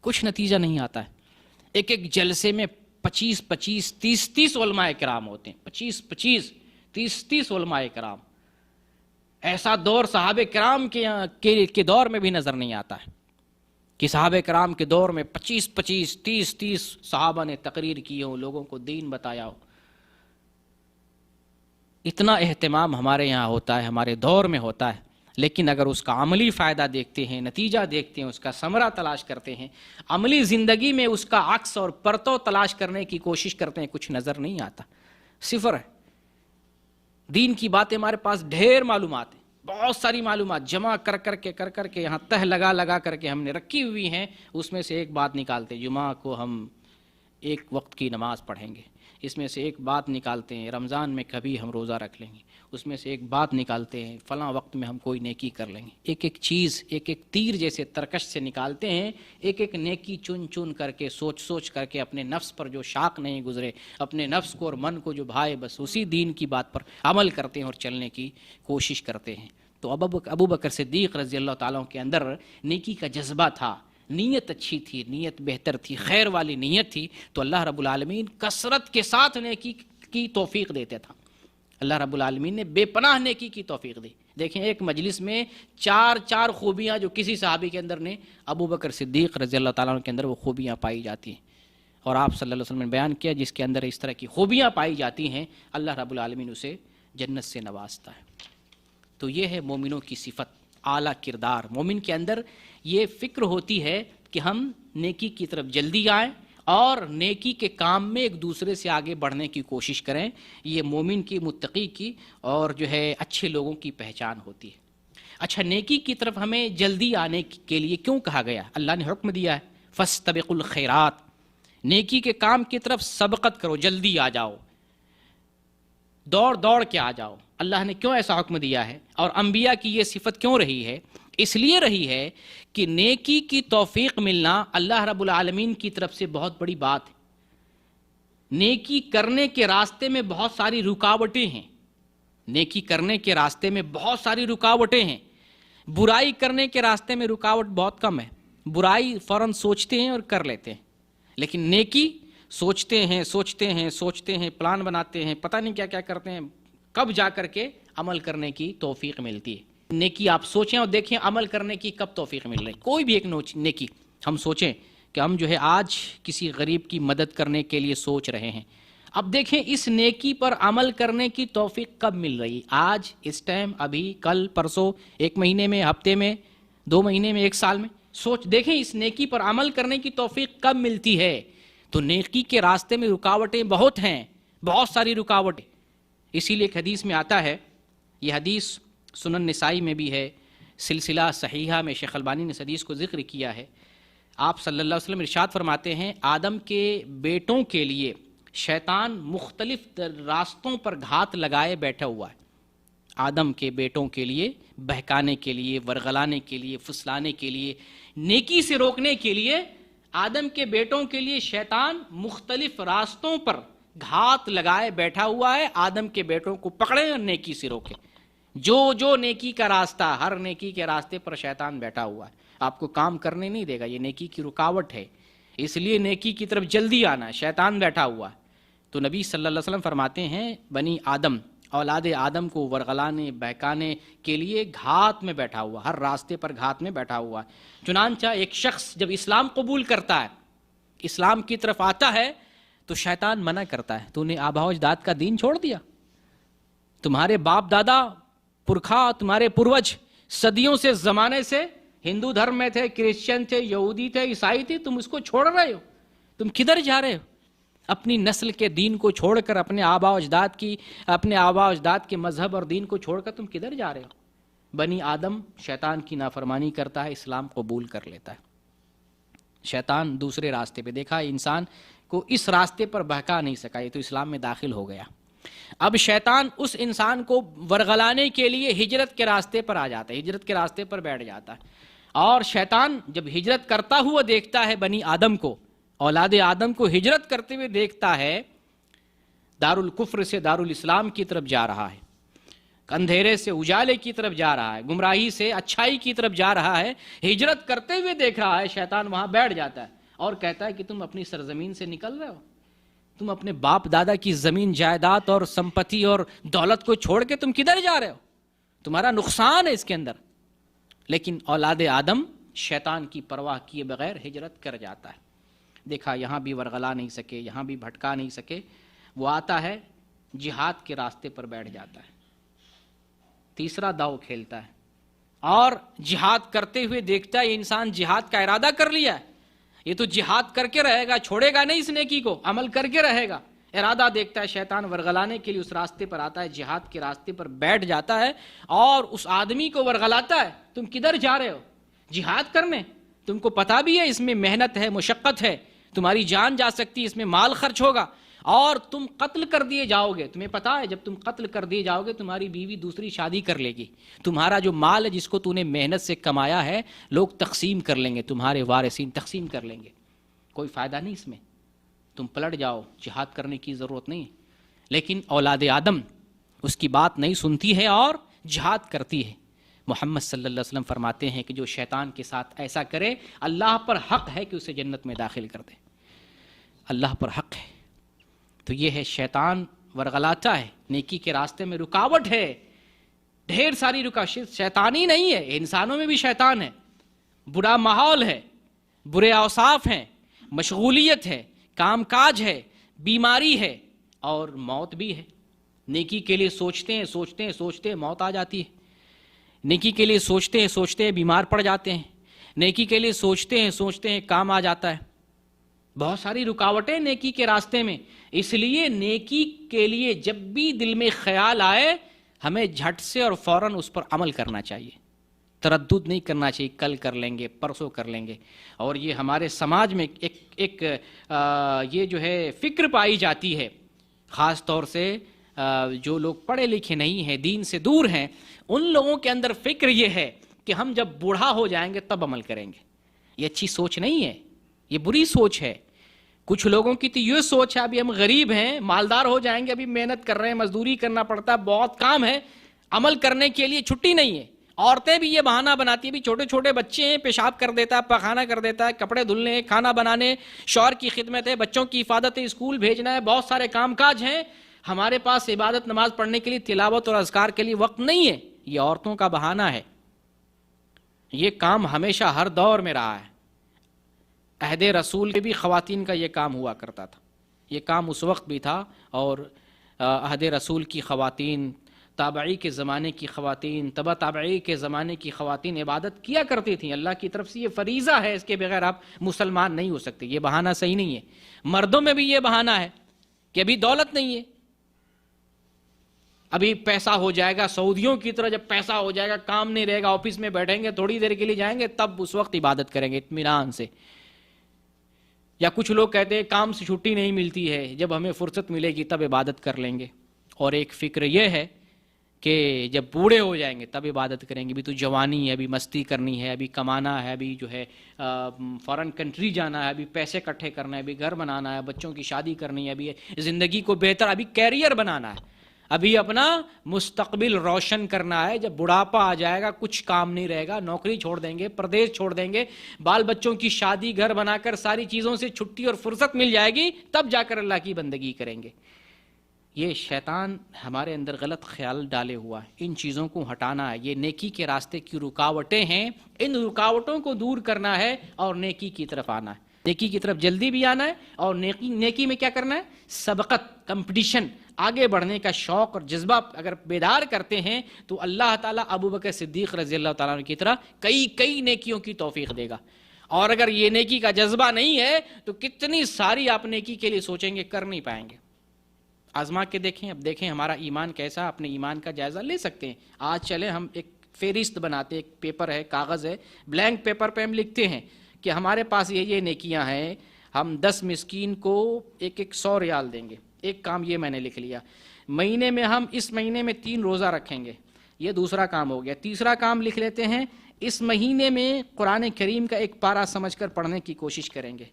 کچھ نتیجہ نہیں آتا ہے. ایک جلسے میں 25 30 علماء کرام ہوتے ہیں, 25 30 علماء کرام. ایسا دور صحابہ کرام کے دور میں بھی نظر نہیں آتا ہے کہ صحابہ کرام کے دور میں 25 30 صحابہ نے تقریر کی ہو, لوگوں کو دین بتایا ہو. اتنا اہتمام ہمارے یہاں ہوتا ہے, ہمارے دور میں ہوتا ہے, لیکن اگر اس کا عملی فائدہ دیکھتے ہیں, نتیجہ دیکھتے ہیں, اس کا ثمرہ تلاش کرتے ہیں, عملی زندگی میں اس کا عکس اور پرتو تلاش کرنے کی کوشش کرتے ہیں, کچھ نظر نہیں آتا, 0 ہے. دین کی باتیں ہمارے پاس ڈھیر معلومات ہیں, بہت ساری معلومات جمع کر کے یہاں تہ لگا کر کے ہم نے رکھی ہوئی ہیں. اس میں سے ایک بات نکالتے, جمعہ کو ہم 1 وقت کی نماز پڑھیں گے. اس میں سے ایک بات نکالتے ہیں, رمضان میں کبھی ہم روزہ رکھ لیں گے. اس میں سے ایک بات نکالتے ہیں, فلاں وقت میں ہم کوئی نیکی کر لیں گے. ایک چیز, ایک تیر جیسے ترکش سے نکالتے ہیں, ایک نیکی چن کر کے, سوچ کر کے, اپنے نفس پر جو شاق نہیں گزرے, اپنے نفس کو اور من کو جو بھائے, بس اسی دین کی بات پر عمل کرتے ہیں اور چلنے کی کوشش کرتے ہیں. تو ابو بکر صدیق رضی اللہ تعالیٰ کے اندر نیکی کا جذبہ تھا, نیت اچھی تھی، نیت بہتر تھی، خیر والی نیت تھی، تو اللہ رب العالمین کثرت کے ساتھ نیکی کی توفیق دیتے تھا۔ اللہ رب العالمین نے بے پناہ نیکی کی توفیق دی۔ دیکھیں ایک مجلس میں چار خوبیاں جو کسی صحابی کے اندر نے، ابو بکر صدیق رضی اللہ تعالیٰ عنہ کے اندر وہ خوبیاں پائی جاتی ہیں، اور آپ صلی اللہ علیہ وسلم نے بیان کیا جس کے اندر اس طرح کی خوبیاں پائی جاتی ہیں اللہ رب العالمین اسے جنت سے نوازتا ہے۔ تو یہ ہے مومنوں کی صفت، اعلیٰ کردار۔ مومن کے اندر یہ فکر ہوتی ہے کہ ہم نیکی کی طرف جلدی آئیں اور نیکی کے کام میں ایک دوسرے سے آگے بڑھنے کی کوشش کریں۔ یہ مومن کی، متقی کی اور جو ہے اچھے لوگوں کی پہچان ہوتی ہے۔ اچھا، نیکی کی طرف ہمیں جلدی آنے کے لیے کیوں کہا گیا؟ اللہ نے حکم دیا ہے فاستبقوا الخیرات، نیکی کے کام کی طرف سبقت کرو، جلدی آ جاؤ، دوڑ کے آ جاؤ۔ اللہ نے کیوں ایسا حکم دیا ہے؟ اور انبیاء کی یہ صفت کیوں رہی ہے؟ اس لیے رہی ہے کہ نیکی کی توفیق ملنا اللہ رب العالمین کی طرف سے بہت بڑی بات ہے۔ نیکی کرنے کے راستے میں بہت ساری رکاوٹیں ہیں، نیکی کرنے کے راستے میں بہت ساری رکاوٹیں ہیں۔ برائی کرنے کے راستے میں رکاوٹ بہت کم ہے، برائی فوراً سوچتے ہیں اور کر لیتے ہیں، لیکن نیکی سوچتے ہیں، پلان بناتے ہیں، پتہ نہیں کیا کیا کرتے ہیں، کب جا کر کے عمل کرنے کی توفیق ملتی ہے۔ نیکی آپ سوچیں اور دیکھیں عمل کرنے کی کب توفیق مل رہی ہے۔ کوئی بھی ایک نیکی ہم سوچیں کہ ہم جو ہے آج کسی غریب کی مدد کرنے کے لیے سوچ رہے ہیں، اب دیکھیں اس نیکی پر عمل کرنے کی توفیق کب مل رہی ہے؟ آج، اس ٹائم، ابھی، کل، پرسوں، ایک مہینے میں، ہفتے میں، 2 مہینے میں، 1 سال میں؟ سوچ دیکھیں اس نیکی پر عمل کرنے کی توفیق کب ملتی ہے۔ تو نیکی کے راستے میں رکاوٹیں بہت ہیں، بہت ساری رکاوٹیں۔ اسی لیے ایک حدیث میں آتا ہے، یہ حدیث سنن نسائی میں بھی ہے، سلسلہ صحیحہ میں شیخ البانی نے اس حدیث کو ذکر کیا ہے۔ آپ صلی اللہ علیہ وسلم ارشاد فرماتے ہیں، آدم کے بیٹوں کے لیے شیطان مختلف راستوں پر گھات لگائے بیٹھا ہوا ہے۔ آدم کے بیٹوں کے لیے بہکانے کے لیے، ورغلانے کے لیے، پھسلانے کے لیے، نیکی سے روکنے کے لیے آدم کے بیٹوں کے لیے شیطان مختلف راستوں پر گھات لگائے بیٹھا ہوا ہے۔ آدم کے بیٹوں کو پکڑیں اور نیکی سے روکیں۔ جو نیکی کا راستہ، ہر نیکی کے راستے پر شیطان بیٹھا ہوا ہے، آپ کو کام کرنے نہیں دے گا، یہ نیکی کی رکاوٹ ہے، اس لیے نیکی کی طرف جلدی آنا ہے، شیطان بیٹھا ہوا ہے۔ تو نبی صلی اللہ علیہ وسلم فرماتے ہیں، بنی آدم، اولاد آدم کو ورغلانے، بہکانے کے لیے گھات میں بیٹھا ہوا، ہر راستے پر گھات میں بیٹھا ہوا ہے۔ چنانچہ ایک شخص جب اسلام قبول کرتا ہے، اسلام کی طرف آتا ہے، تو شیطان منع کرتا ہے، تو نے آباء و اجداد کا دین چھوڑ دیا، تمہارے باپ دادا، پرکھا، تمہارے پروج صدیوں سے، زمانے سے ہندو دھرم میں تھے، کرسچن تھے، یہودی تھے، عیسائی تھے، تم اس کو چھوڑ رہے ہو، تم کدھر جا رہے ہو؟ اپنی نسل کے دین کو چھوڑ کر، اپنے آباء و اجداد کے مذہب اور دین کو چھوڑ کر تم کدھر جا رہے ہو؟ بنی آدم شیطان کی نافرمانی کرتا ہے، اسلام قبول کر لیتا ہے۔ شیطان دوسرے راستے پہ دیکھا، انسان کو اس راستے پر بہکا نہیں سکا، یہ تو اسلام میں داخل ہو گیا۔ اب شیطان اس انسان کو ورغلانے کے لیے ہجرت کے راستے پر آ جاتا ہے، ہجرت کے راستے پر بیٹھ جاتا ہے، اور شیطان جب ہجرت کرتا ہوا دیکھتا ہے بنی آدم کو، اولاد آدم کو ہجرت کرتے ہوئے دیکھتا ہے، دار الکفر سے دار الاسلام کی طرف جا رہا ہے، اندھیرے سے اجالے کی طرف جا رہا ہے، گمراہی سے اچھائی کی طرف جا رہا ہے، ہجرت کرتے ہوئے دیکھ رہا ہے، شیطان وہاں بیٹھ جاتا ہے اور کہتا ہے کہ تم اپنی سرزمین سے نکل رہے ہو، تم اپنے باپ دادا کی زمین جائیداد اور سمپتی اور دولت کو چھوڑ کے تم کدھر جا رہے ہو؟ تمہارا نقصان ہے اس کے اندر۔ لیکن اولاد آدم شیطان کی پرواہ کیے بغیر ہجرت کر جاتا ہے۔ دیکھا یہاں بھی ورغلا نہیں سکے، یہاں بھی بھٹکا نہیں سکے، وہ آتا ہے جہاد کے راستے پر بیٹھ جاتا ہے، تیسرا داؤ کھیلتا ہے، اور جہاد کرتے ہوئے دیکھتا ہے یہ انسان جہاد کا ارادہ کر لیا ہے، یہ تو جہاد کر کے رہے گا، چھوڑے گا نہیں اس نیکی کو، عمل کر کے رہے گا، ارادہ دیکھتا ہے، شیطان ورغلانے کے لیے اس راستے پر آتا ہے، جہاد کے راستے پر بیٹھ جاتا ہے اور اس آدمی کو ورغلاتا ہے، تم کدھر جا رہے ہو؟ جہاد کرنے، تم کو پتا بھی ہے اس میں محنت ہے، مشقت ہے، تمہاری جان جا سکتی ہے، اس میں مال خرچ ہوگا، اور تم قتل کر دیے جاؤ گے، تمہیں پتا ہے جب تم قتل کر دیے جاؤ گے تمہاری بیوی دوسری شادی کر لے گی، تمہارا جو مال ہے جس کو تو نے محنت سے کمایا ہے لوگ تقسیم کر لیں گے، تمہارے وارثین تقسیم کر لیں گے، کوئی فائدہ نہیں اس میں، تم پلٹ جاؤ، جہاد کرنے کی ضرورت نہیں۔ لیکن اولاد آدم اس کی بات نہیں سنتی ہے اور جہاد کرتی ہے۔ محمد صلی اللہ علیہ وسلم فرماتے ہیں کہ جو شیطان کے ساتھ ایسا کرے اللہ پر حق ہے کہ اسے جنت میں داخل کر دے، اللہ پر حق ہے۔ تو یہ ہے شیطان ورغلاتا ہے، نیکی کے راستے میں رکاوٹ ہے، ڈھیر ساری رکاوٹ، شیطانی نہیں ہے، انسانوں میں بھی شیطان ہے، برا ماحول ہے، برے اوصاف ہیں، مشغولیت ہے، کام کاج ہے، بیماری ہے اور موت بھی ہے۔ نیکی کے لیے سوچتے ہیں موت آ جاتی ہے، نیکی کے لیے سوچتے ہیں بیمار پڑ جاتے ہیں، نیکی کے لیے سوچتے ہیں کام آ جاتا ہے۔ بہت ساری رکاوٹیں نیکی کے راستے میں، اس لیے نیکی کے لیے جب بھی دل میں خیال آئے ہمیں جھٹ سے اور فوراً اس پر عمل کرنا چاہیے، تردد نہیں کرنا چاہیے، کل کر لیں گے، پرسوں کر لیں گے۔ اور یہ ہمارے سماج میں ایک یہ جو ہے فکر پائی جاتی ہے، خاص طور سے جو لوگ پڑھے لکھے نہیں ہیں، دین سے دور ہیں، ان لوگوں کے اندر فکر یہ ہے کہ ہم جب بوڑھا ہو جائیں گے تب عمل کریں گے۔ یہ اچھی سوچ نہیں ہے، یہ بری سوچ ہے۔ کچھ لوگوں کی تو یہ سوچ ہے ابھی ہم غریب ہیں، مالدار ہو جائیں گے، ابھی محنت کر رہے ہیں، مزدوری کرنا پڑتا ہے، بہت کام ہے، عمل کرنے کے لیے چھٹی نہیں ہے۔ عورتیں بھی یہ بہانہ بناتی ہیں، بھی چھوٹے چھوٹے بچے ہیں، پیشاب کر دیتا ہے، پخانہ کر دیتا ہے، کپڑے دھلنے، کھانا بنانے، شوہر کی خدمت ہے، بچوں کی حفاظت ہے، اسکول بھیجنا ہے، بہت سارے کام کاج ہیں، ہمارے پاس عبادت نماز پڑھنے کے لیے، تلاوت اور اذکار کے لیے وقت نہیں ہے۔ یہ عورتوں کا بہانہ ہے، یہ کام ہمیشہ ہر دور میں رہا ہے۔ عہد رسول کے بھی خواتین کا یہ کام ہوا کرتا تھا، یہ کام اس وقت بھی تھا، اور عہد رسول کی خواتین، تابعی کے زمانے کی خواتین، تبع تابعی کے زمانے کی خواتین عبادت کیا کرتی تھیں۔ اللہ کی طرف سے یہ فریضہ ہے، اس کے بغیر آپ مسلمان نہیں ہو سکتے۔ یہ بہانہ صحیح نہیں ہے۔ مردوں میں بھی یہ بہانہ ہے کہ ابھی دولت نہیں ہے، ابھی پیسہ ہو جائے گا، سعودیوں کی طرح جب پیسہ ہو جائے گا، کام نہیں رہے گا، آفس میں بیٹھیں گے، تھوڑی دیر کے لیے جائیں گے، تب اس وقت عبادت کریں گے اطمینان سے۔ یا کچھ لوگ کہتے ہیں کام سے چھٹی نہیں ملتی ہے، جب ہمیں فرصت ملے گی تب عبادت کر لیں گے۔ اور ایک فکر یہ ہے کہ جب بوڑھے ہو جائیں گے تب عبادت کریں گے، ابھی تو جوانی ہے، ابھی مستی کرنی ہے، ابھی کمانا ہے، ابھی جو ہے فارن کنٹری جانا ہے، ابھی پیسے اکٹھے کرنا ہے، ابھی گھر بنانا ہے، بچوں کی شادی کرنی ہے، ابھی زندگی کو بہتر، ابھی کیریئر بنانا ہے، ابھی اپنا مستقبل روشن کرنا ہے۔ جب بڑھاپا آ جائے گا، کچھ کام نہیں رہے گا، نوکری چھوڑ دیں گے، پردیش چھوڑ دیں گے، بال بچوں کی شادی، گھر بنا کر ساری چیزوں سے چھٹی اور فرصت مل جائے گی، تب جا کر اللہ کی بندگی کریں گے۔ یہ شیطان ہمارے اندر غلط خیال ڈالے ہوا ہے، ان چیزوں کو ہٹانا ہے۔ یہ نیکی کے راستے کی رکاوٹیں ہیں، ان رکاوٹوں کو دور کرنا ہے اور نیکی کی طرف آنا ہے۔ نیکی کی طرف جلدی بھی آنا ہے، اور نیکی میں کیا کرنا ہے؟ سبقت، کمپٹیشن، آگے بڑھنے کا شوق اور جذبہ اگر بیدار کرتے ہیں تو اللہ تعالیٰ ابوبکر صدیق رضی اللہ تعالیٰ عنہ کی طرح کئی نیکیوں کی توفیق دے گا۔ اور اگر یہ نیکی کا جذبہ نہیں ہے تو کتنی ساری آپ نیکی کے لیے سوچیں گے، کر نہیں پائیں گے۔ آزما کے دیکھیں، اب دیکھیں ہمارا ایمان کیسا، اپنے ایمان کا جائزہ لے سکتے ہیں۔ آج چلیں ہم ایک فہرست بناتے، ایک پیپر ہے، کاغذ ہے، بلینک پیپر پہ ہم لکھتے ہیں کہ ہمارے پاس یہ نیکیاں ہیں، ہم 10 مسکین کو ایک 100 ریال دیں گے۔ ایک کام یہ میں نے لکھ لیا، مہینے میں ہم اس مہینے میں 3 روزہ رکھیں گے، یہ دوسرا کام ہو گیا۔ تیسرا کام لکھ لیتے ہیں، اس مہینے میں قرآن کریم کا ایک پارہ سمجھ کر پڑھنے کی کوشش کریں گے،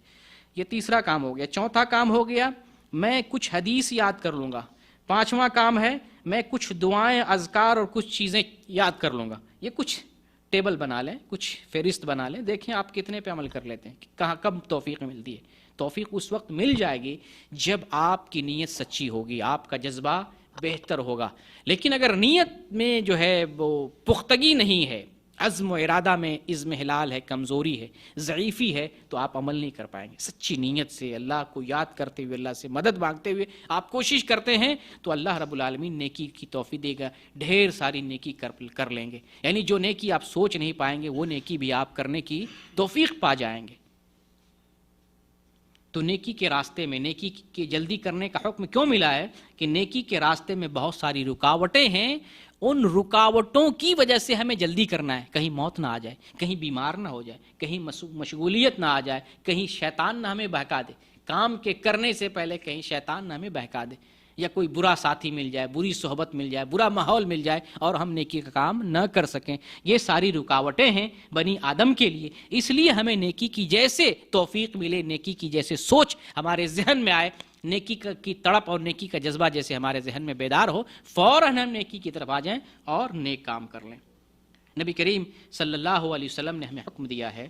یہ تیسرا کام ہو گیا۔ چوتھا کام ہو گیا، میں کچھ حدیث یاد کر لوں گا۔ پانچواں کام ہے، میں کچھ دعائیں، اذکار اور کچھ چیزیں یاد کر لوں گا۔ یہ کچھ ٹیبل بنا لیں، کچھ فہرست بنا لیں، دیکھیں آپ کتنے پہ عمل کر لیتے ہیں، کہاں کب توفیق ملتی ہے۔ توفیق اس وقت مل جائے گی جب آپ کی نیت سچی ہوگی، آپ کا جذبہ بہتر ہوگا۔ لیکن اگر نیت میں جو ہے وہ پختگی نہیں ہے، عزم و ارادہ میں عزم ہلال ہے، کمزوری ہے، ضعیفی ہے، تو آپ عمل نہیں کر پائیں گے۔ سچی نیت سے اللہ کو یاد کرتے ہوئے، اللہ سے مدد مانگتے ہوئے آپ کوشش کرتے ہیں تو اللہ رب العالمین نیکی کی توفیق دے گا، ڈھیر ساری نیکی کر لیں گے۔ یعنی جو نیکی آپ سوچ نہیں پائیں گے وہ نیکی بھی آپ کرنے کی توفیق پا جائیں گے۔ تو نیکی کے راستے میں، نیکی کے جلدی کرنے کا حکم کیوں ملا ہے کہ نیکی کے راستے میں بہت ساری رکاوٹیں ہیں، ان رکاوٹوں کی وجہ سے ہمیں جلدی کرنا ہے، کہیں موت نہ آ جائے، کہیں بیمار نہ ہو جائے، کہیں مشغولیت نہ آ جائے، کہیں شیطان نہ ہمیں بہکا دے، کام کے کرنے سے پہلے کہیں شیطان نہ ہمیں بہکا دے، یا کوئی برا ساتھی مل جائے، بری صحبت مل جائے، برا ماحول مل جائے اور ہم نیکی کا کام نہ کر سکیں۔ یہ ساری رکاوٹیں ہیں بنی آدم کے لیے، اس لیے ہمیں نیکی کی جیسے توفیق ملے، نیکی کی جیسے سوچ ہمارے ذہن میں آئے، نیکی کی تڑپ اور نیکی کا جذبہ جیسے ہمارے ذہن میں بیدار ہو، فوراً ہم نیکی کی طرف آ جائیں اور نیک کام کر لیں۔ نبی کریم صلی اللہ علیہ وسلم نے ہمیں حکم دیا ہے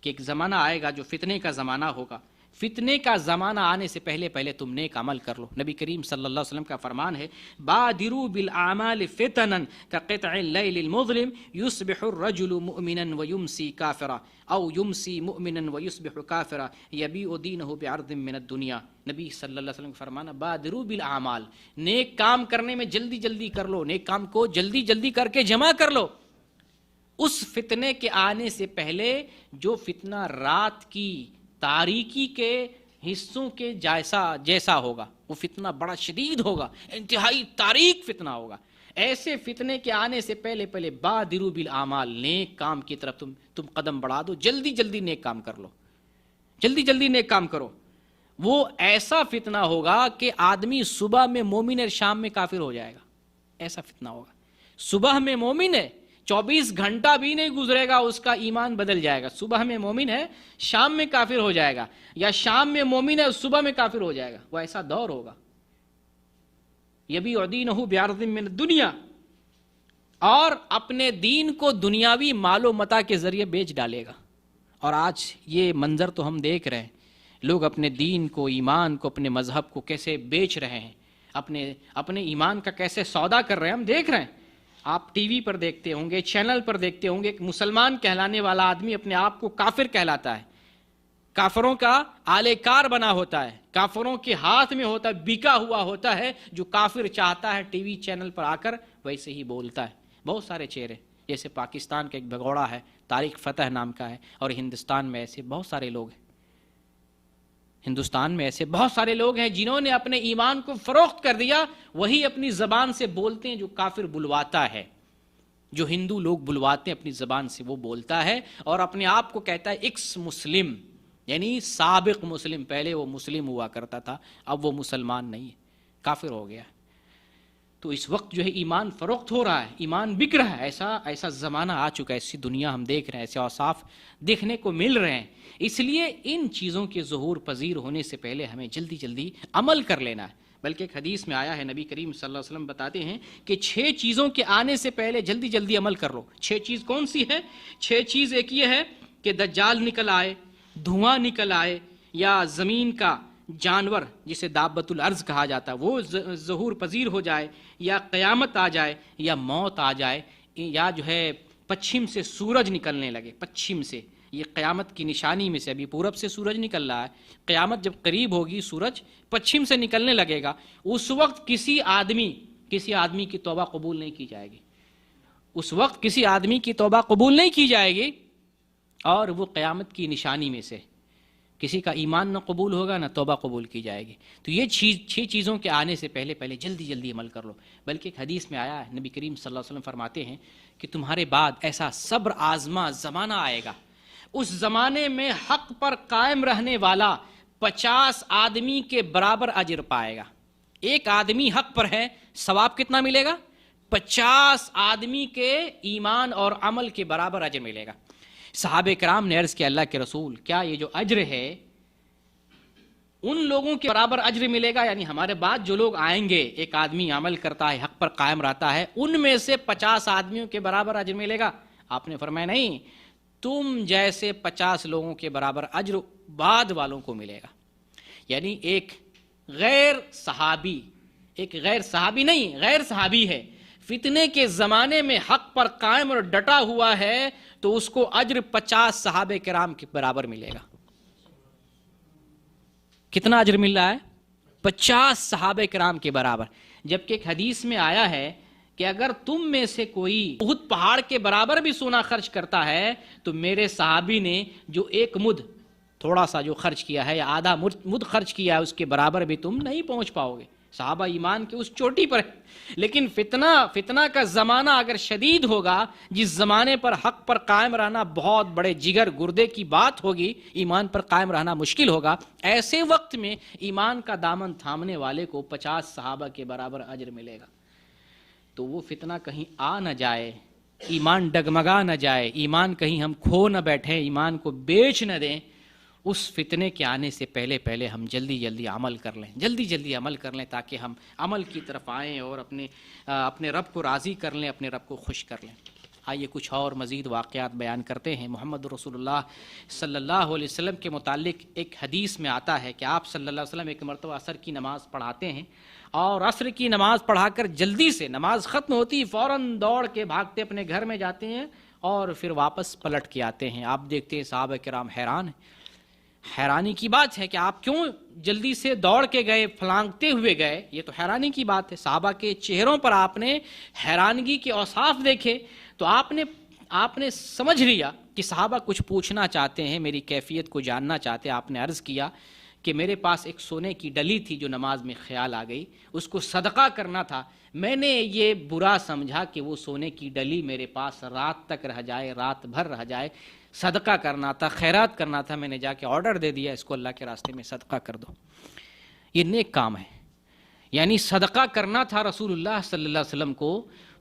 کہ ایک زمانہ آئے گا جو فتنے کا زمانہ ہوگا، فتنے کا زمانہ آنے سے پہلے پہلے تم نیک عمل کر لو۔ نبی کریم صلی اللہ علیہ وسلم کا فرمان ہے بادروا بالاعمال فتنا كقطع اللیل المظلم یصبح الرجل مؤمنا ویمسی کافرا او یمسی مؤمنا ویصبح کافرا یبیع دینہ بعرض من الدنیا۔ نبی صلی اللہ علیہ وسلم کا فرمان ہے بادروا بالاعمال، نیک کام کرنے میں جلدی جلدی کر لو، نیک کام کو جلدی جلدی کر کے جمع کر لو اس فتنے کے آنے سے پہلے جو فتنہ رات کی تاریکی کے حصوں کے جیسا ہوگا، وہ فتنہ بڑا شدید ہوگا، انتہائی تاریک فتنہ ہوگا۔ ایسے فتنے کے آنے سے پہلے پہلے بادروا بالاعمال، نیک کام کی طرف تم قدم بڑھا دو، جلدی جلدی نیک کام کر لو، جلدی جلدی نیک کام کرو۔ وہ ایسا فتنہ ہوگا کہ آدمی صبح میں مومن ہے، شام میں کافر ہو جائے گا، ایسا فتنہ ہوگا۔ صبح میں مومن ہے، 24 گھنٹہ بھی نہیں گزرے گا اس کا ایمان بدل جائے گا۔ صبح میں مومن ہے، شام میں کافر ہو جائے گا، یا شام میں مومن ہے، صبح میں کافر ہو جائے گا۔ وہ ایسا دور ہوگا یبیع دینہ بعرض من الدنیا، اور اپنے دین کو دنیاوی مال و متاع کے ذریعے بیچ ڈالے گا۔ اور آج یہ منظر تو ہم دیکھ رہے ہیں، لوگ اپنے دین کو، ایمان کو، اپنے مذہب کو کیسے بیچ رہے ہیں، اپنے ایمان کا کیسے سودا کر رہے ہیں، ہم دیکھ رہے ہیں۔ آپ ٹی وی پر دیکھتے ہوں گے، چینل پر دیکھتے ہوں گے، ایک مسلمان کہلانے والا آدمی اپنے آپ کو کافر کہلاتا ہے، کافروں کا آلے کار بنا ہوتا ہے، کافروں کے ہاتھ میں ہوتا ہے، بکا ہوا ہوتا ہے۔ جو کافر چاہتا ہے ٹی وی چینل پر آ کر ویسے ہی بولتا ہے۔ بہت سارے چہرے، جیسے پاکستان کا ایک بھگوڑا ہے، طارق فتح نام کا ہے، اور ہندوستان میں ایسے بہت سارے لوگ ہیں، ہندوستان میں ایسے بہت سارے لوگ ہیں جنہوں نے اپنے ایمان کو فروخت کر دیا۔ وہی اپنی زبان سے بولتے ہیں جو کافر بلواتا ہے، جو ہندو لوگ بلواتے ہیں اپنی زبان سے وہ بولتا ہے، اور اپنے آپ کو کہتا ہے ایکس مسلم، یعنی سابق مسلم۔ پہلے وہ مسلم ہوا کرتا تھا، اب وہ مسلمان نہیں ہے، کافر ہو گیا۔ تو اس وقت جو ہے ایمان فروخت ہو رہا ہے، ایمان بک رہا ہے، ایسا زمانہ آ چکا ہے، ایسی دنیا ہم دیکھ رہے ہیں، ایسے اوصاف دیکھنے کو مل رہے ہیں۔ اس لیے ان چیزوں کے ظہور پذیر ہونے سے پہلے ہمیں جلدی جلدی عمل کر لینا ہے۔ بلکہ ایک حدیث میں آیا ہے، نبی کریم صلی اللہ علیہ وسلم بتاتے ہیں کہ 6 چیزوں کے آنے سے پہلے جلدی جلدی عمل کر لو۔ 6 چیز کون سی ہے؟ 6 چیز ایک یہ ہے کہ دجال نکل آئے، دھواں نکل آئے، یا زمین کا جانور جسے دابۃ الارض کہا جاتا ہے وہ ظہور پذیر ہو جائے، یا قیامت آ جائے، یا موت آ جائے، یا جو ہے پچھم سے سورج نکلنے لگے۔ پچھم سے، یہ قیامت کی نشانی میں سے، ابھی پورب سے سورج نکل رہا ہے، قیامت جب قریب ہوگی سورج پچھم سے نکلنے لگے گا۔ اس وقت کسی آدمی کی توبہ قبول نہیں کی جائے گی، اس وقت کسی آدمی کی توبہ قبول نہیں کی جائے گی، اور وہ قیامت کی نشانی میں سے کسی کا ایمان نہ قبول ہوگا نہ توبہ قبول کی جائے گی۔ تو یہ 6 چیزوں کے آنے سے پہلے پہلے جلدی جلدی عمل کر لو۔ بلکہ ایک حدیث میں آیا ہے، نبی کریم صلی اللہ علیہ وسلم فرماتے ہیں کہ تمہارے بعد ایسا صبر آزما زمانہ آئے گا، اس زمانے میں حق پر قائم رہنے والا 50 آدمی کے برابر اجر پائے گا۔ ایک آدمی حق پر ہے، ثواب کتنا ملے گا؟ 50 آدمی کے ایمان اور عمل کے برابر اجر ملے گا۔ صحابہ کرام نے عرض کیا اللہ کے رسول، کیا یہ جو اجر ہے ان لوگوں کے برابر اجر ملے گا؟ یعنی ہمارے بعد جو لوگ آئیں گے، ایک آدمی عمل کرتا ہے، حق پر قائم رہتا ہے، ان میں سے 50 آدمیوں کے برابر اجر ملے گا؟ آپ نے فرمایا نہیں، تم جیسے 50 لوگوں کے برابر اجر بعد والوں کو ملے گا۔ یعنی ایک غیر صحابی ہے، فتنے کے زمانے میں حق پر قائم اور ڈٹا ہوا ہے، تو اس کو اجر 50 صحابہ کرام کے برابر ملے گا۔ کتنا اجر مل رہا ہے؟ 50 صحابہ کرام کے برابر۔ جبکہ ایک حدیث میں آیا ہے کہ اگر تم میں سے کوئی احد پہاڑ کے برابر بھی سونا خرچ کرتا ہے تو میرے صحابی نے جو ایک مد تھوڑا سا جو خرچ کیا ہے، یا آدھا مد خرچ کیا ہے، اس کے برابر بھی تم نہیں پہنچ پاؤ گے۔ صحابہ ایمان کے اس چوٹی پر ہے۔ لیکن فتنہ کا زمانہ اگر شدید ہوگا، جس زمانے پر حق پر قائم رہنا بہت بڑے جگر گردے کی بات ہوگی، ایمان پر قائم رہنا مشکل ہوگا، ایسے وقت میں ایمان کا دامن تھامنے والے کو 50 صحابہ کے برابر اجر ملے گا۔ تو وہ فتنہ کہیں آ نہ جائے، ایمان ڈگمگا نہ جائے، ایمان کہیں ہم کھو نہ بیٹھیں، ایمان کو بیچ نہ دیں، اس فتنے کے آنے سے پہلے پہلے ہم جلدی عمل کر لیں، تاکہ ہم عمل کی طرف آئیں اور اپنے رب کو راضی کر لیں، اپنے رب کو خوش کر لیں۔ آئیے کچھ اور مزید واقعات بیان کرتے ہیں۔ محمد رسول اللہ صلی اللہ علیہ وسلم کے متعلق ایک حدیث میں آتا ہے کہ آپ صلی اللہ علیہ وسلم ایک مرتبہ عصر کی نماز پڑھاتے ہیں، اور عصر کی نماز پڑھا کر جلدی سے نماز ختم ہوتی فوراً دوڑ کے بھاگتے اپنے گھر میں جاتے ہیں اور پھر واپس پلٹ کے آتے ہیں۔ آپ دیکھتے ہیں صحابہ کرام حیران ہیں۔ حیرانی کی بات ہے کہ آپ کیوں جلدی سے دوڑ کے گئے، پھلانگتے ہوئے گئے، یہ تو حیرانی کی بات ہے۔ صحابہ کے چہروں پر آپ نے حیرانگی کے اوصاف دیکھے تو آپ نے سمجھ لیا کہ صحابہ کچھ پوچھنا چاہتے ہیں، میری کیفیت کو جاننا چاہتے ہیں۔ آپ نے عرض کیا کہ میرے پاس ایک سونے کی ڈلی تھی جو نماز میں خیال آ گئی، اس کو صدقہ کرنا تھا، میں نے یہ برا سمجھا کہ وہ سونے کی ڈلی میرے پاس رات تک رہ جائے، رات بھر رہ جائے، صدقہ کرنا تھا، خیرات کرنا تھا، میں نے جا کے آرڈر دے دیا اس کو اللہ کے راستے میں صدقہ کر دو۔ یہ نیک کام ہے، یعنی صدقہ کرنا تھا رسول اللہ صلی اللہ علیہ وسلم کو،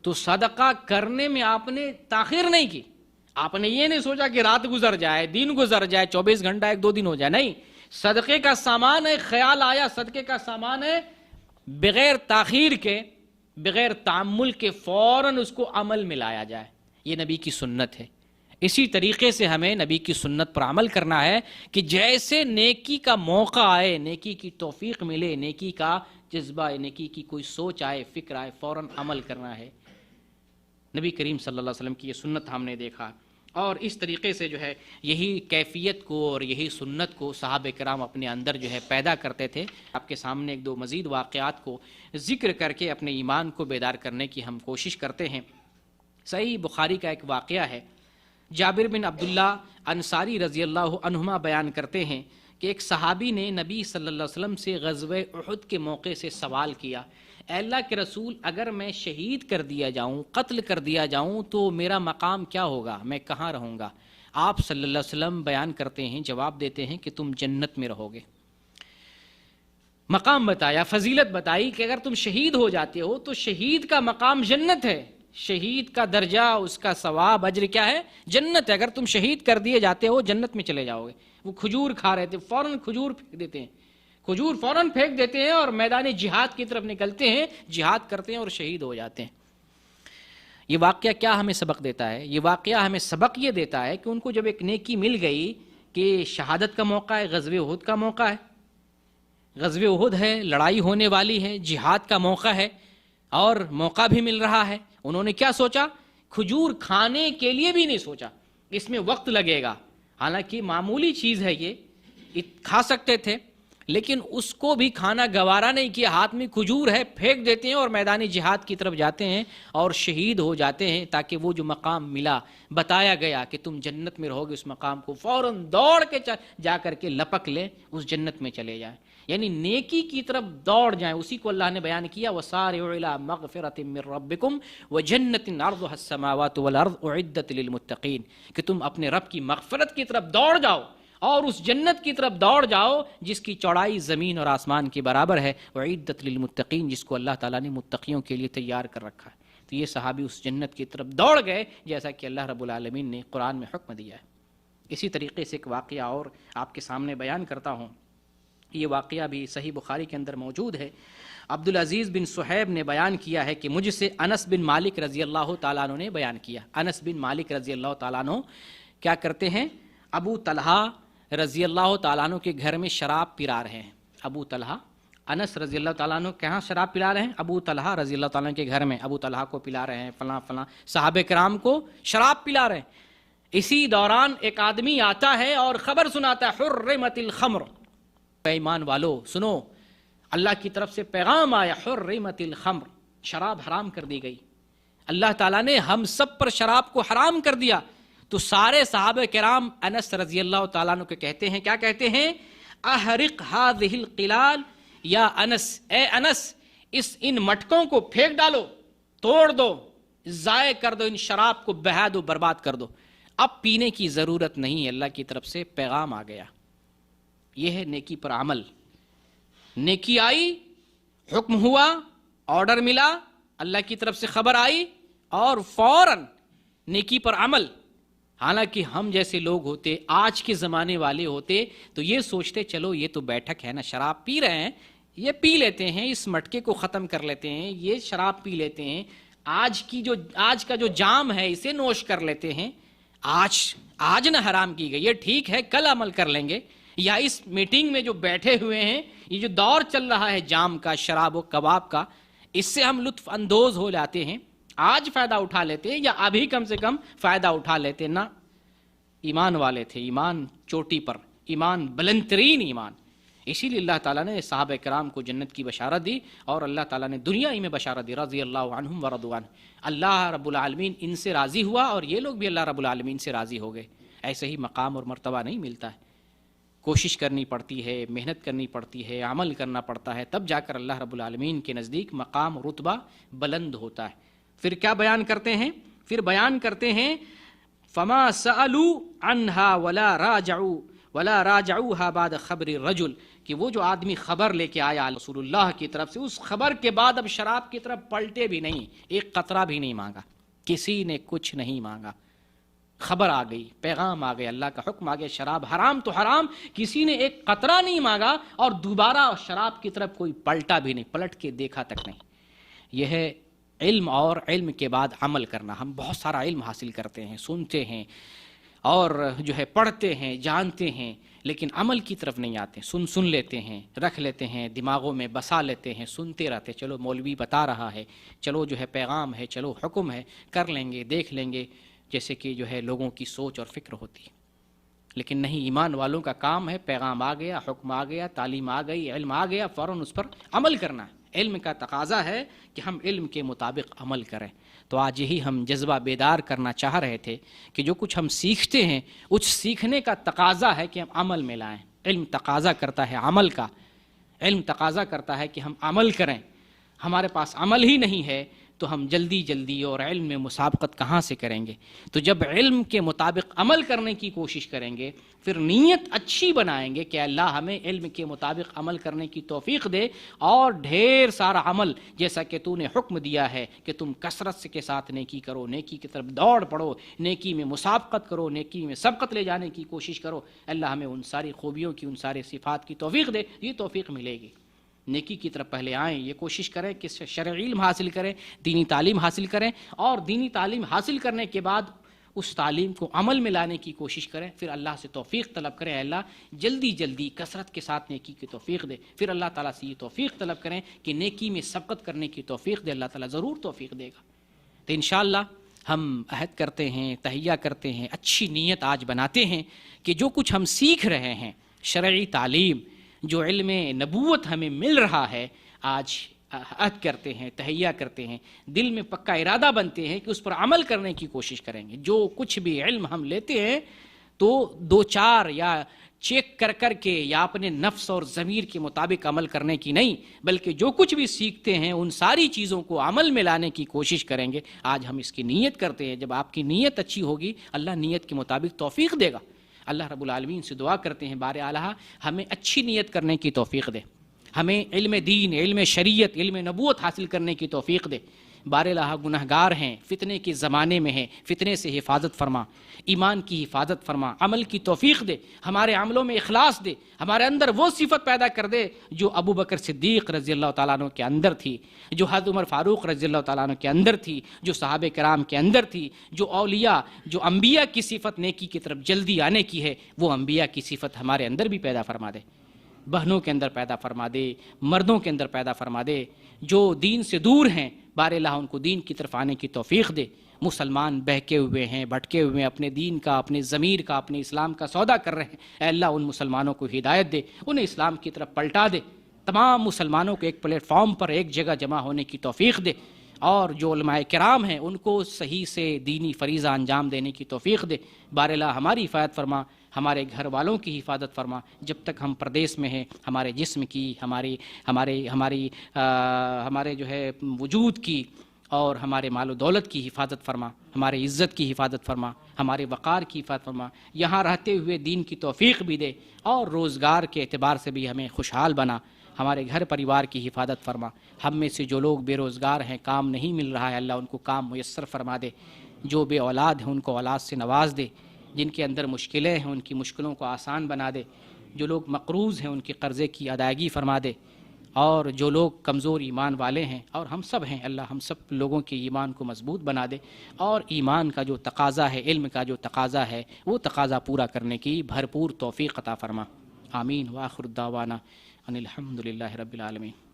تو صدقہ کرنے میں آپ نے تاخیر نہیں کی۔ آپ نے یہ نہیں سوچا کہ رات گزر جائے، دن گزر جائے، 24 گھنٹہ 1-2 دن ہو جائے، نہیں، صدقے کا سامان ہے، خیال آیا صدقے کا سامان ہے، بغیر تاخیر کے، بغیر تعمل کے فوراً اس کو عمل میں لایا جائے۔ یہ نبی کی سنت ہے۔ اسی طریقے سے ہمیں نبی کی سنت پر عمل کرنا ہے کہ جیسے نیکی کا موقع آئے، نیکی کی توفیق ملے، نیکی کا جذبہ، نیکی کی کوئی سوچ آئے، فکر آئے، فوراً عمل کرنا ہے۔ نبی کریم صلی اللہ علیہ وسلم کی یہ سنت ہم نے دیکھا، اور اس طریقے سے جو ہے یہی کیفیت کو اور یہی سنت کو صحابہ کرام اپنے اندر جو ہے پیدا کرتے تھے۔ آپ کے سامنے 1-2 مزید واقعات کو ذکر کر کے اپنے ایمان کو بیدار کرنے کی ہم کوشش کرتے ہیں۔ صحیح بخاری کا ایک واقعہ ہے، جابر بن عبداللہ انصاری رضی اللہ عنہما بیان کرتے ہیں کہ ایک صحابی نے نبی صلی اللہ علیہ وسلم سے غزوہ احد کے موقع سے سوال کیا، اے اللہ کے رسول، اگر میں شہید کر دیا جاؤں، قتل کر دیا جاؤں تو میرا مقام کیا ہوگا، میں کہاں رہوں گا؟ آپ صلی اللہ علیہ وسلم بیان کرتے ہیں، جواب دیتے ہیں کہ تم جنت میں رہو گے۔ مقام بتایا، فضیلت بتائی کہ اگر تم شہید ہو جاتے ہو تو شہید کا مقام جنت ہے، شہید کا درجہ، اس کا ثواب، اجر کیا ہے؟ جنت ہے۔ اگر تم شہید کر دیے جاتے ہو جنت میں چلے جاؤ گے۔ وہ کھجور کھا رہے تھے، فوراً کھجور پھینک دیتے ہیں، کھجور فوراً پھینک دیتے ہیں اور میدان جہاد کی طرف نکلتے ہیں، جہاد کرتے ہیں اور شہید ہو جاتے ہیں۔ یہ واقعہ کیا ہمیں سبق دیتا ہے؟ یہ واقعہ ہمیں سبق یہ دیتا ہے کہ ان کو جب ایک نیکی مل گئی کہ شہادت کا موقع ہے، غزوہ احد کا موقع ہے، غزوہ احد ہے، لڑائی ہونے والی ہے، جہاد کا موقع ہے اور موقع بھی مل رہا ہے، انہوں نے کیا سوچا؟ کھجور کھانے کے لیے بھی نہیں سوچا، اس میں وقت لگے گا، حالانکہ معمولی چیز ہے، یہ کھا سکتے تھے، لیکن اس کو بھی کھانا گوارا نہیں کیا، ہاتھ میں کھجور ہے، پھینک دیتے ہیں اور میدانی جہاد کی طرف جاتے ہیں اور شہید ہو جاتے ہیں، تاکہ وہ جو مقام ملا، بتایا گیا کہ تم جنت میں رہو گے، اس مقام کو فوراً دوڑ کے جا کر کے لپک لیں، اس جنت میں چلے جائیں، یعنی نیکی کی طرف دوڑ جائیں۔ اسی کو اللہ نے بیان کیا، وَسَارِعُوا إِلَىٰ مَغْفِرَةٍ مِّن رَّبِّكُمْ وَجَنَّةٍ عَرْضُهَا السَّمَاوَاتُ وَالْأَرْضُ أُعِدَّتْ لِلْمُتَّقِينَ، کہ تم اپنے رب کی مغفرت کی طرف دوڑ جاؤ اور اس جنت کی طرف دوڑ جاؤ جس کی چوڑائی زمین اور آسمان کے برابر ہے، وَعِدَّتْ لِلْمُتَّقِينَ، جس کو اللہ تعالیٰ نے متقیوں کے لیے تیار کر رکھا ہے۔ تو یہ صحابی اس جنت کی طرف دوڑ گئے جیسا کہ اللہ رب العالمین نے قرآن میں حکم دیا ہے۔ اسی طریقے سے ایک واقعہ اور آپ کے سامنے بیان کرتا ہوں، یہ واقعہ بھی صحیح بخاری کے اندر موجود ہے۔ عبدالعزیز بن صہیب نے بیان کیا ہے کہ مجھ سے انس بن مالک رضی اللہ تعالیٰ عنہ نے بیان کیا۔ انس بن مالک رضی اللہ تعالیٰ عنہ کیا کرتے ہیں؟ ابو طلحہ رضی اللہ تعالیٰ عنہ کے گھر میں شراب پلا رہے ہیں۔ ابو طلحہ، انس رضی اللہ تعالیٰ عنہ کہاں شراب پلا رہے ہیں؟ ابو طلحہ رضی اللہ تعالیٰ عنہ کے گھر میں، ابو طلحہ کو پلا رہے ہیں، فلاں فلاں صحابہ کرام کو شراب پلا رہے ہیں۔ اسی دوران ایک آدمی آتا ہے اور خبر سناتا ہے، حرمت الخمر، اے ایمان والو سنو، اللہ کی طرف سے پیغام آیا، حرمت الخمر، شراب حرام کر دی گئی، اللہ تعالیٰ نے ہم سب پر شراب کو حرام کر دیا۔ تو سارے صحابہ کرام انس رضی اللہ تعالیٰ عنہ کو کہتے ہیں، کیا کہتے ہیں؟ احرق هذه القلال یا انس، اے انس، ان مٹکوں کو پھینک ڈالو، توڑ دو، ضائع کر دو، ان شراب کو بہا دو، برباد کر دو، اب پینے کی ضرورت نہیں، اللہ کی طرف سے پیغام آ گیا۔ یہ ہے نیکی پر عمل۔ نیکی آئی، حکم ہوا، آرڈر ملا، اللہ کی طرف سے خبر آئی اور فوراً نیکی پر عمل۔ حالانکہ ہم جیسے لوگ ہوتے، آج کے زمانے والے ہوتے تو یہ سوچتے چلو یہ تو بیٹھک ہے نا، شراب پی رہے ہیں، یہ پی لیتے ہیں، اس مٹکے کو ختم کر لیتے ہیں، یہ شراب پی لیتے ہیں، آج کا جو جام ہے اسے نوش کر لیتے ہیں، آج نہ حرام کی گئی، یہ ٹھیک ہے کل عمل کر لیں گے، یا اس میٹنگ میں جو بیٹھے ہوئے ہیں یہ جو دور چل رہا ہے جام کا، شراب و کباب کا، اس سے ہم لطف اندوز ہو جاتے ہیں، آج فائدہ اٹھا لیتے ہیں، یا ابھی کم سے کم فائدہ اٹھا لیتے نہ۔ ایمان والے تھے، ایمان چوٹی پر، ایمان بلند ترین ایمان، اسی لیے اللہ تعالیٰ نے صحابہ کرام کو جنت کی بشارت دی، اور اللہ تعالیٰ نے دنیا ہی میں بشارت دی، رضی اللہ عنہم ورضوا عنہ، اللہ رب العالمین ان سے راضی ہوا اور یہ لوگ بھی اللہ رب العالمین سے راضی ہو گئے۔ ایسے ہی مقام اور مرتبہ نہیں ملتا ہے، کوشش کرنی پڑتی ہے، محنت کرنی پڑتی ہے، عمل کرنا پڑتا ہے، تب جا کر اللہ رب العالمین کے نزدیک مقام رتبہ بلند ہوتا ہے۔ پھر کیا بیان کرتے ہیں؟ پھر بیان کرتے ہیں فما سألوا عنها ولا راجعوها بعد خبر الرجل، کہ وہ جو آدمی خبر لے کے آیا رسول اللہ کی طرف سے، اس خبر کے بعد اب شراب کی طرف پلٹے بھی نہیں، ایک قطرہ بھی نہیں مانگا، کسی نے کچھ نہیں مانگا، خبر آ گئی، پیغام آ گیا، اللہ کا حکم آ گیا، شراب حرام تو حرام، کسی نے ایک قطرہ نہیں مانگا، اور دوبارہ شراب کی طرف کوئی پلٹا بھی نہیں، پلٹ کے دیکھا تک نہیں۔ یہ ہے علم، اور علم کے بعد عمل کرنا۔ ہم بہت سارا علم حاصل کرتے ہیں، سنتے ہیں، اور جو ہے پڑھتے ہیں، جانتے ہیں، لیکن عمل کی طرف نہیں آتے، سن لیتے ہیں، رکھ لیتے ہیں، دماغوں میں بسا لیتے ہیں، سنتے رہتے، چلو مولوی بتا رہا ہے، چلو جو ہے پیغام ہے، چلو حکم ہے، کر لیں گے، دیکھ لیں گے، جیسے کہ جو ہے لوگوں کی سوچ اور فکر ہوتی ہے۔ لیکن نہیں، ایمان والوں کا کام ہے، پیغام آ گیا، حکم آ گیا، تعلیم آ گئی، علم آ گیا، فوراً اس پر عمل کرنا ہے۔ علم کا تقاضا ہے کہ ہم علم کے مطابق عمل کریں۔ تو آج یہی ہم جذبہ بیدار کرنا چاہ رہے تھے کہ جو کچھ ہم سیکھتے ہیں اس سیکھنے کا تقاضا ہے کہ ہم عمل میں لائیں۔ علم تقاضا کرتا ہے عمل کا، علم تقاضا کرتا ہے کہ ہم عمل کریں۔ ہمارے پاس عمل ہی نہیں ہے تو ہم جلدی اور علم میں مسابقت کہاں سے کریں گے؟ تو جب علم کے مطابق عمل کرنے کی کوشش کریں گے، پھر نیت اچھی بنائیں گے کہ اللہ ہمیں علم کے مطابق عمل کرنے کی توفیق دے، اور ڈھیر سارا عمل جیسا کہ تو نے حکم دیا ہے کہ تم کثرت کے ساتھ نیکی کرو، نیکی کی طرف دوڑ پڑو، نیکی میں مسابقت کرو، نیکی میں سبقت لے جانے کی کوشش کرو۔ اللہ ہمیں ان ساری خوبیوں کی، ان سارے صفات کی توفیق دے، یہ توفیق ملے گی۔ نیکی کی طرف پہلے آئیں، یہ کوشش کریں کہ شرعی علم حاصل کریں، دینی تعلیم حاصل کریں، اور دینی تعلیم حاصل کرنے کے بعد اس تعلیم کو عمل میں لانے کی کوشش کریں، پھر اللہ سے توفیق طلب کریں، اللہ جلدی کثرت کے ساتھ نیکی کی توفیق دے، پھر اللہ تعالیٰ سے یہ توفیق طلب کریں کہ نیکی میں سبقت کرنے کی توفیق دے، اللہ تعالیٰ ضرور توفیق دے گا۔ تو انشاءاللہ ہم عہد کرتے ہیں، تہیہ کرتے ہیں، اچھی نیت آج بناتے ہیں کہ جو کچھ ہم سیکھ رہے ہیں، شرعی تعلیم، جو علم نبوت ہمیں مل رہا ہے، آج عہد کرتے ہیں، تہیہ کرتے ہیں، دل میں پکا ارادہ بنتے ہیں کہ اس پر عمل کرنے کی کوشش کریں گے۔ جو کچھ بھی علم ہم لیتے ہیں تو دو چار یا چیک کر کے یا اپنے نفس اور ضمیر کے مطابق عمل کرنے کی نہیں، بلکہ جو کچھ بھی سیکھتے ہیں ان ساری چیزوں کو عمل میں لانے کی کوشش کریں گے۔ آج ہم اس کی نیت کرتے ہیں، جب آپ کی نیت اچھی ہوگی اللہ نیت کے مطابق توفیق دے گا۔ اللہ رب العالمین سے دعا کرتے ہیں بار اعلیٰ ہمیں اچھی نیت کرنے کی توفیق دے، ہمیں علم دین، علم شریعت، علم نبوت حاصل کرنے کی توفیق دے۔ بار الہ گنہگار ہیں، فتنے کے زمانے میں ہیں، فتنے سے حفاظت فرما، ایمان کی حفاظت فرما، عمل کی توفیق دے، ہمارے عملوں میں اخلاص دے، ہمارے اندر وہ صفت پیدا کر دے جو ابو بکر صدیق رضی اللہ تعالیٰ عنہ کے اندر تھی، جو حضرت عمر فاروق رضی اللہ تعالیٰ عنہ کے اندر تھی، جو صحابہ کرام کے اندر تھی، جو اولیاء، جو انبیاء کی صفت نیکی کی طرف جلدی آنے کی ہے، وہ انبیاء کی صفت ہمارے اندر بھی پیدا فرما دے، بہنوں کے اندر پیدا فرما دے، مردوں کے اندر پیدا فرما دے۔ جو دین سے دور ہیں بار الہ ان کو دین کی طرف آنے کی توفیق دے۔ مسلمان بہکے ہوئے ہیں، بھٹکے ہوئے ہیں، اپنے دین کا، اپنے ضمیر کا، اپنے اسلام کا سودا کر رہے ہیں، اے اللہ ان مسلمانوں کو ہدایت دے، انہیں اسلام کی طرف پلٹا دے، تمام مسلمانوں کو ایک پلیٹ فارم پر ایک جگہ جمع ہونے کی توفیق دے، اور جو علماء کرام ہیں ان کو صحیح سے دینی فریضہ انجام دینے کی توفیق دے۔ بار الہ ہماری حفاظت فرما، ہمارے گھر والوں کی حفاظت فرما، جب تک ہم پردیس میں ہیں ہمارے جسم کی، ہمارے جو ہے وجود کی، اور ہمارے مال و دولت کی حفاظت فرما، ہمارے عزت کی حفاظت فرما، ہمارے وقار کی حفاظت فرما، یہاں رہتے ہوئے دین کی توفیق بھی دے، اور روزگار کے اعتبار سے بھی ہمیں خوشحال بنا، ہمارے گھر پریوار کی حفاظت فرما۔ ہم میں سے جو لوگ بے روزگار ہیں، کام نہیں مل رہا ہے، اللہ ان کو کام میسر فرما دے، جو بے اولاد ہیں ان کو اولاد سے نواز دے، جن کے اندر مشکلیں ہیں ان کی مشکلوں کو آسان بنا دے، جو لوگ مقروض ہیں ان کے قرضے کی ادائیگی فرما دے، اور جو لوگ کمزور ایمان والے ہیں اور ہم سب ہیں، اللہ ہم سب لوگوں کے ایمان کو مضبوط بنا دے، اور ایمان کا جو تقاضا ہے، علم کا جو تقاضا ہے، وہ تقاضا پورا کرنے کی بھرپور توفیق عطا فرما۔ آمین۔ وآخر دعوانا ان الحمد للہ رب العالمین۔